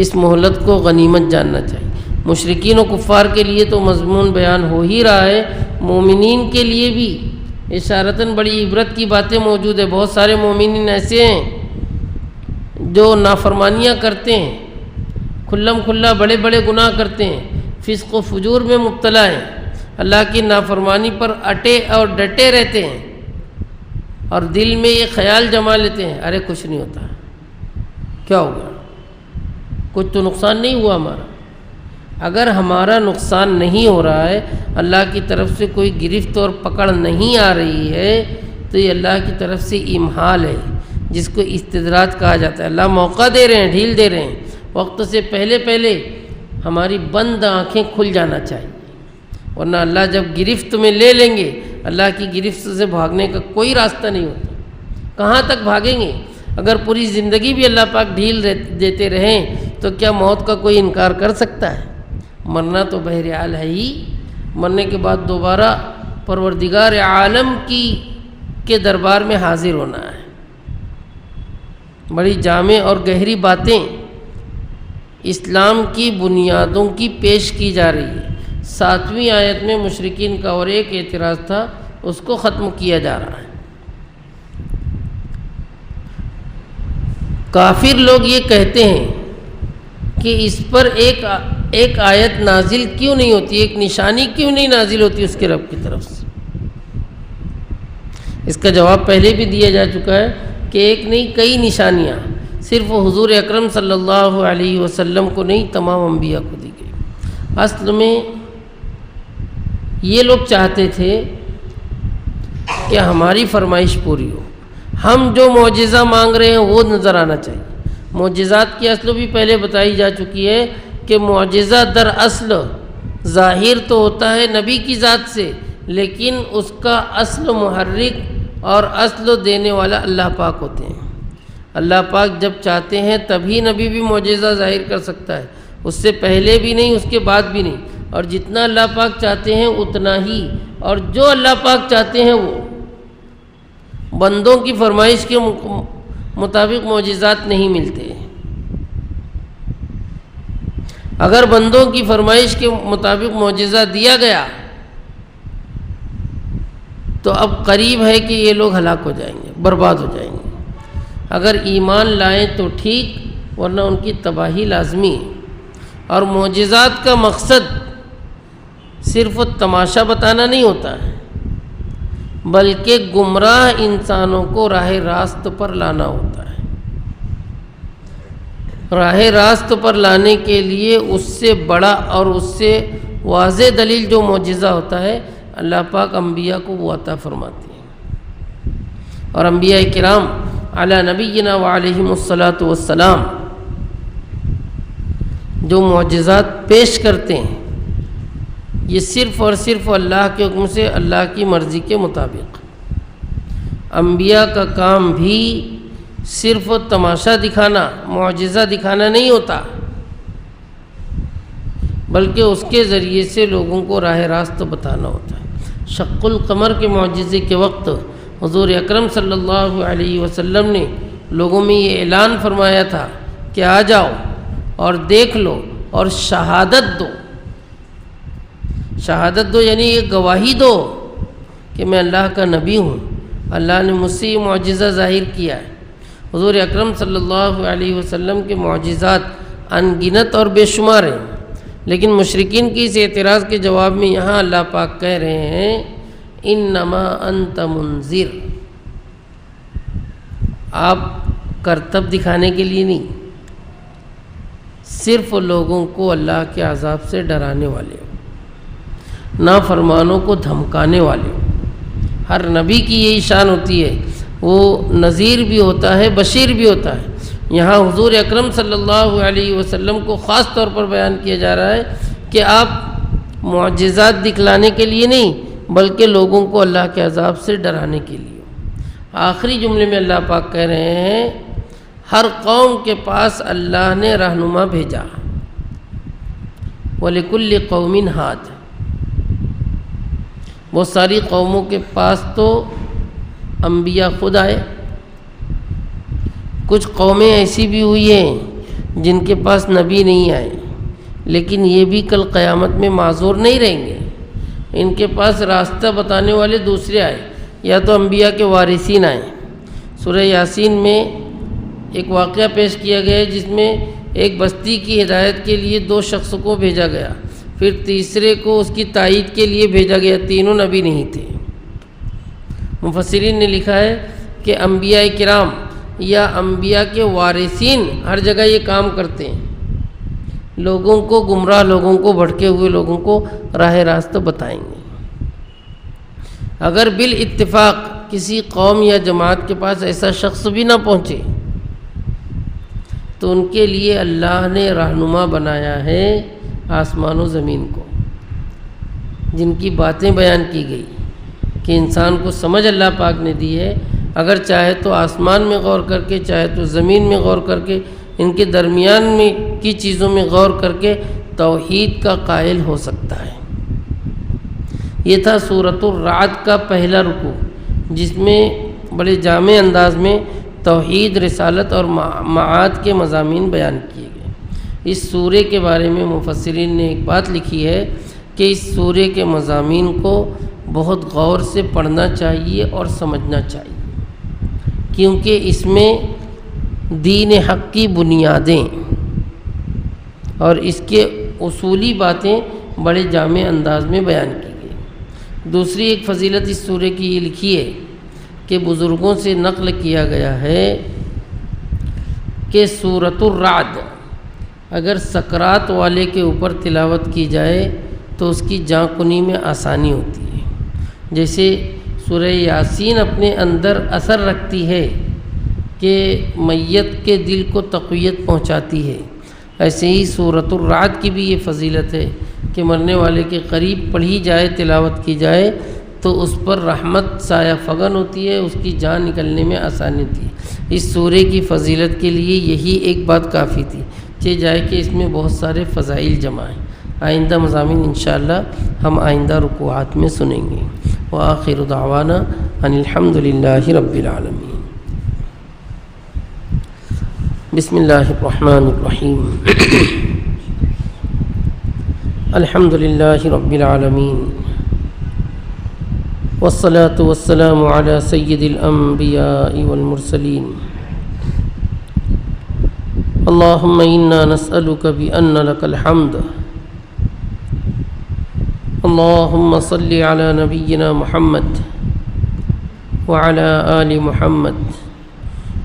اس مہلت کو غنیمت جاننا چاہیے۔ مشرکین و کفار کے لیے تو مضمون بیان ہو ہی رہا ہے، مومنین کے لیے بھی اشارتاً بڑی عبرت کی باتیں موجود ہیں۔ بہت سارے مومنین ایسے ہیں جو نافرمانیاں کرتے ہیں، کھلم کھلا بڑے بڑے گناہ کرتے ہیں، فسق و فجور میں مبتلا ہیں، اللہ کی نافرمانی پر اٹے اور ڈٹے رہتے ہیں، اور دل میں یہ خیال جما لیتے ہیں ارے کچھ نہیں ہوتا، کیا ہوگا، کچھ تو نقصان نہیں ہوا ہمارا۔ اگر ہمارا نقصان نہیں ہو رہا ہے، اللہ کی طرف سے کوئی گرفت اور پکڑ نہیں آ رہی ہے، تو یہ اللہ کی طرف سے امہال ہے، جس کو استدراج کہا جاتا ہے۔ اللہ موقع دے رہے ہیں، ڈھیل دے رہے ہیں، وقت سے پہلے پہلے ہماری بند آنکھیں کھل جانا چاہیے، ورنہ اللہ جب گرفت میں لے لیں گے، اللہ کی گرفت سے بھاگنے کا کوئی راستہ نہیں ہوتا۔ کہاں تک بھاگیں گے؟ اگر پوری زندگی بھی اللہ پاک ڈھیل دیتے رہیں تو کیا موت کا کوئی انکار کر سکتا ہے؟ مرنا تو بہرحال ہے ہی، مرنے کے بعد دوبارہ پروردگار عالم کے دربار میں حاضر ہونا ہے۔ بڑی جامع اور گہری باتیں اسلام کی بنیادوں کی پیش کی جا رہی ہے۔ 7ویں آیت میں مشرکین کا اور ایک اعتراض تھا، اس کو ختم کیا جا رہا ہے۔ کافر لوگ یہ کہتے ہیں کہ اس پر ایک آیت نازل کیوں نہیں ہوتی، ایک نشانی کیوں نہیں نازل ہوتی اس کے رب کی طرف سے۔ اس کا جواب پہلے بھی دیا جا چکا ہے کہ ایک نہیں کئی نشانیاں صرف حضور اکرم صلی اللہ علیہ وسلم کو نہیں، تمام انبیاء کو دی گئی۔ اصل میں یہ لوگ چاہتے تھے کہ ہماری فرمائش پوری ہو، ہم جو معجزہ مانگ رہے ہیں وہ نظر آنا چاہیے۔ معجزات کی اصل بھی پہلے بتائی جا چکی ہے کہ معجزہ در اصل ظاہر تو ہوتا ہے نبی کی ذات سے، لیکن اس کا اصل محرک اور اصل دینے والا اللہ پاک ہوتے ہیں۔ اللہ پاک جب چاہتے ہیں تبھی نبی بھی معجزہ ظاہر کر سکتا ہے، اس سے پہلے بھی نہیں، اس کے بعد بھی نہیں، اور جتنا اللہ پاک چاہتے ہیں اتنا ہی، اور جو اللہ پاک چاہتے ہیں وہ۔ بندوں کی فرمائش کے مطابق معجزات نہیں ملتے۔ اگر بندوں کی فرمائش کے مطابق معجزہ دیا گیا تو اب قریب ہے کہ یہ لوگ ہلاک ہو جائیں گے، برباد ہو جائیں گے۔ اگر ایمان لائیں تو ٹھیک، ورنہ ان کی تباہی لازمی ہے۔ اور معجزات کا مقصد صرف تماشا بتانا نہیں ہوتا ہے، بلکہ گمراہ انسانوں کو راہ راست پر لانا ہوتا ہے۔ راہ راست پر لانے کے لیے اس سے بڑا اور اس سے واضح دلیل جو معجزہ ہوتا ہے، اللہ پاک انبیاء کو وہ عطا فرماتے ہیں۔ اور انبیاء کرام علی نبینا وعلیہم الصلاۃ والسلام جو معجزات پیش کرتے ہیں، یہ صرف اور صرف اللہ کے حکم سے، اللہ کی مرضی کے مطابق۔ انبیاء کا کام بھی صرف تماشا دکھانا، معجزہ دکھانا نہیں ہوتا، بلکہ اس کے ذریعے سے لوگوں کو راہ راست بتانا ہوتا ہے۔ شق القمر کے معجزے کے وقت حضور اکرم صلی اللہ علیہ وسلم نے لوگوں میں یہ اعلان فرمایا تھا کہ آ جاؤ اور دیکھ لو اور شہادت دو۔ شہادت دو یعنی یہ گواہی دو کہ میں اللہ کا نبی ہوں، اللہ نے مجھ سے یہ معجزہ ظاہر کیا ہے۔ حضور اکرم صلی اللہ علیہ وسلم کے معجزات ان گنت اور بے شمار ہیں، لیکن مشرکین کی اس اعتراض کے جواب میں یہاں اللہ پاک کہہ رہے ہیں انما انت منذر، آپ کرتب دکھانے کے لیے نہیں، صرف لوگوں کو اللہ کے عذاب سے ڈرانے والے ہو، نافرمانوں کو دھمکانے والے ہو۔ ہر نبی کی یہی شان ہوتی ہے، وہ نذیر بھی ہوتا ہے، بشیر بھی ہوتا ہے۔ یہاں حضور اکرم صلی اللہ علیہ وسلم کو خاص طور پر بیان کیا جا رہا ہے کہ آپ معجزات دکھلانے کے لیے نہیں بلکہ لوگوں کو اللہ کے عذاب سے ڈرانے کے لیے۔ آخری جملے میں اللہ پاک کہہ رہے ہیں ہر قوم کے پاس اللہ نے رہنما بھیجا، وَلِكُلِّ قَوْمٍ ہَادٍ، بہت ساری قوموں کے پاس تو انبیاء خود آئے، کچھ قومیں ایسی بھی ہوئی ہیں جن کے پاس نبی نہیں آئے، لیکن یہ بھی کل قیامت میں معذور نہیں رہیں گے، ان کے پاس راستہ بتانے والے دوسرے آئے، یا تو انبیاء کے وارثین آئے۔ سورہ یاسین میں ایک واقعہ پیش کیا گیا ہے جس میں ایک بستی کی ہدایت کے لیے 2 شخص کو بھیجا گیا، پھر تیسرے کو اس کی تائید کے لیے بھیجا گیا، تینوں نبی نہیں تھے۔ مفسرین نے لکھا ہے کہ انبیاء کرام یا انبیاء کے وارثین ہر جگہ یہ کام کرتے ہیں، لوگوں کو گمراہ، لوگوں کو بھٹکے ہوئے لوگوں کو راہ راست بتائیں گے۔ اگر بالاتفاق کسی قوم یا جماعت کے پاس ایسا شخص بھی نہ پہنچے تو ان کے لیے اللہ نے رہنما بنایا ہے آسمان و زمین کو، جن کی باتیں بیان کی گئی کہ انسان کو سمجھ اللہ پاک نے دی ہے، اگر چاہے تو آسمان میں غور کر کے، چاہے تو زمین میں غور کر کے، ان کے درمیان میں کی چیزوں میں غور کر کے توحید کا قائل ہو سکتا ہے۔ یہ تھا سورۃ الرعد کا پہلا رکوع، جس میں بڑے جامع انداز میں توحید، رسالت اور معاد کے مضامین بیان کیے گئے۔ اس سورے کے بارے میں مفسرین نے ایک بات لکھی ہے کہ اس سورے کے مضامین کو بہت غور سے پڑھنا چاہیے اور سمجھنا چاہیے، کیونکہ اس میں دین حق کی بنیادیں اور اس کے اصولی باتیں بڑے جامع انداز میں بیان کی گئی۔ دوسری ایک فضیلت اس سورے کی یہ لکھی ہے کہ بزرگوں سے نقل کیا گیا ہے کہ سورۃ الرعد اگر سکرات والے کے اوپر تلاوت کی جائے تو اس کی جاں کنی میں آسانی ہوتی ہے، جیسے سورہ یاسین اپنے اندر اثر رکھتی ہے کہ میت کے دل کو تقویت پہنچاتی ہے، ایسے ہی سورۃ الرعد کی بھی یہ فضیلت ہے کہ مرنے والے کے قریب پڑھی جائے، تلاوت کی جائے تو اس پر رحمت سایہ فگن ہوتی ہے، اس کی جان نکلنے میں آسانی ہوتی ہے۔ اس سورے کی فضیلت کے لیے یہی ایک بات کافی تھی، چہ جائے کہ اس میں بہت سارے فضائل جمع ہیں۔ آئندہ مضامین انشاءاللہ ہم آئندہ رکوعات میں سنیں گے۔ وآخر دعوانا ان الحمد للہ رب العالمین۔ بسم اللہ الرحمن الرحیم۔ الحمد للہ رب العالمین، والصلاة والسلام على سید الانبیاء والمرسلین۔ اللہم انا نسألک بأن لک الحمد، اللہم صل علی نبینا محمد وعلى آل محمد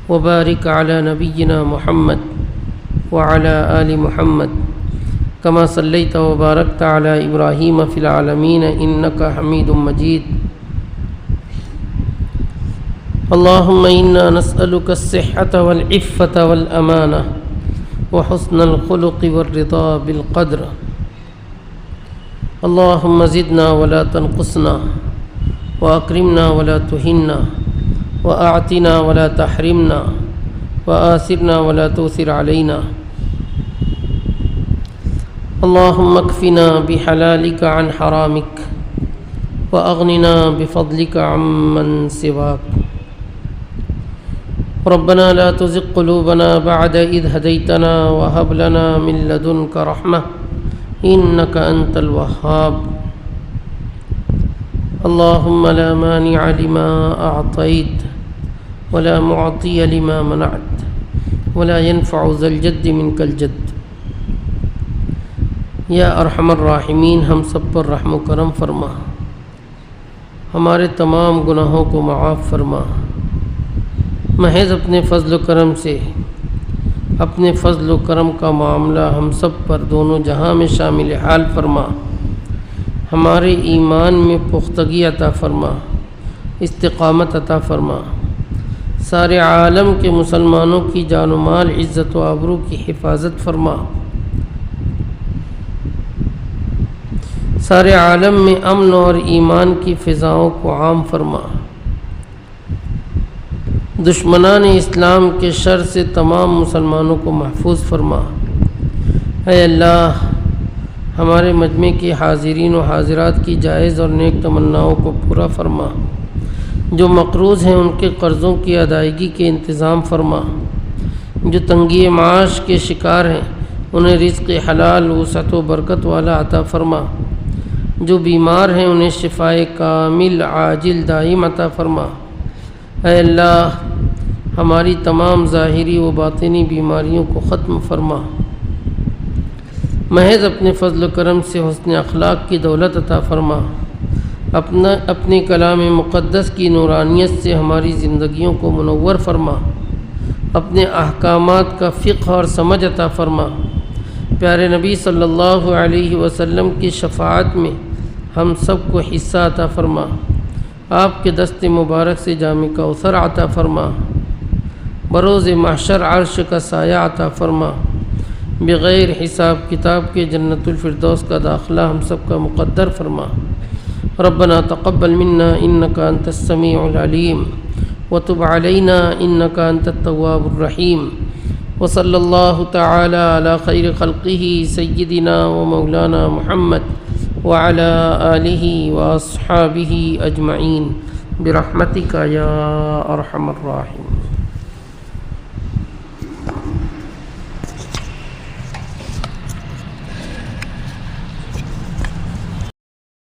وبارک علی نبینا محمد وعلى آل محمد کما صلیت وبارکت علی ابراہیم فی العالمین انک حمید مجید۔ اللہم انا نسألک الصحة والعفة والامانة وحسن الخلق والرضا بالقدر۔ اللهم زدنا ولا تنقصنا وأكرمنا ولا تهنا وأعطنا ولا تحرمنا وآثرنا ولا تؤثر علينا اللهم اكفنا بحلالك عن حرامك وأغننا بفضلك عمن سواك ربنا لا تزغ قلوبنا بعد إذ هديتنا وهب لنا من لدنك رحمة إنك أنت الوهاب اللهم لا مانع لما أعطيت ولا معطي لما منعت ولا ينفع ذا الجد منك الجد یا ارحم الراحمین ہم سب پر رحم و کرم فرما، ہمارے تمام گناہوں کو معاف فرما، محض اپنے فضل و کرم سے اپنے فضل و کرم کا معاملہ ہم سب پر دونوں جہاں میں شامل حال فرما، ہمارے ایمان میں پختگی عطا فرما، استقامت عطا فرما، سارے عالم کے مسلمانوں کی جان و مال عزت و آبرو کی حفاظت فرما، سارے عالم میں امن اور ایمان کی فضاؤں کو عام فرما، دشمنان اسلام کے شر سے تمام مسلمانوں کو محفوظ فرما۔ اے اللہ، ہمارے مجمع کے حاضرین و حاضرات کی جائز اور نیک تمناؤں کو پورا فرما، جو مقروض ہیں ان کے قرضوں کی ادائیگی کے انتظام فرما، جو تنگی معاش کے شکار ہیں انہیں رزق حلال وسعت و برکت والا عطا فرما، جو بیمار ہیں انہیں شفائے کامل عاجل دائم عطا فرما۔ اے اللہ، ہماری تمام ظاہری و باطنی بیماریوں کو ختم فرما، محض اپنے فضل و کرم سے حسن اخلاق کی دولت عطا فرما، اپنے کلام مقدس کی نورانیت سے ہماری زندگیوں کو منور فرما، اپنے احکامات کا فقہ اور سمجھ عطا فرما، پیارے نبی صلی اللہ علیہ وسلم کی شفاعت میں ہم سب کو حصہ عطا فرما، آپ کے دست مبارک سے جام کوثر عطا فرما، بروز محشر عرش کا سایہ عطا فرما، بغیر حساب کتاب کے جنت الفردوس کا داخلہ ہم سب کا مقدر فرما۔ ربنا تقبل منا انك انت السميع العليم وتب علينا انك انت التواب الرحيم وصلى الله تعالى على خير خلقه سيدنا ومولانا محمد وعلى آله وأصحابه أجمعين برحمتك يا أرحم الراحمين۔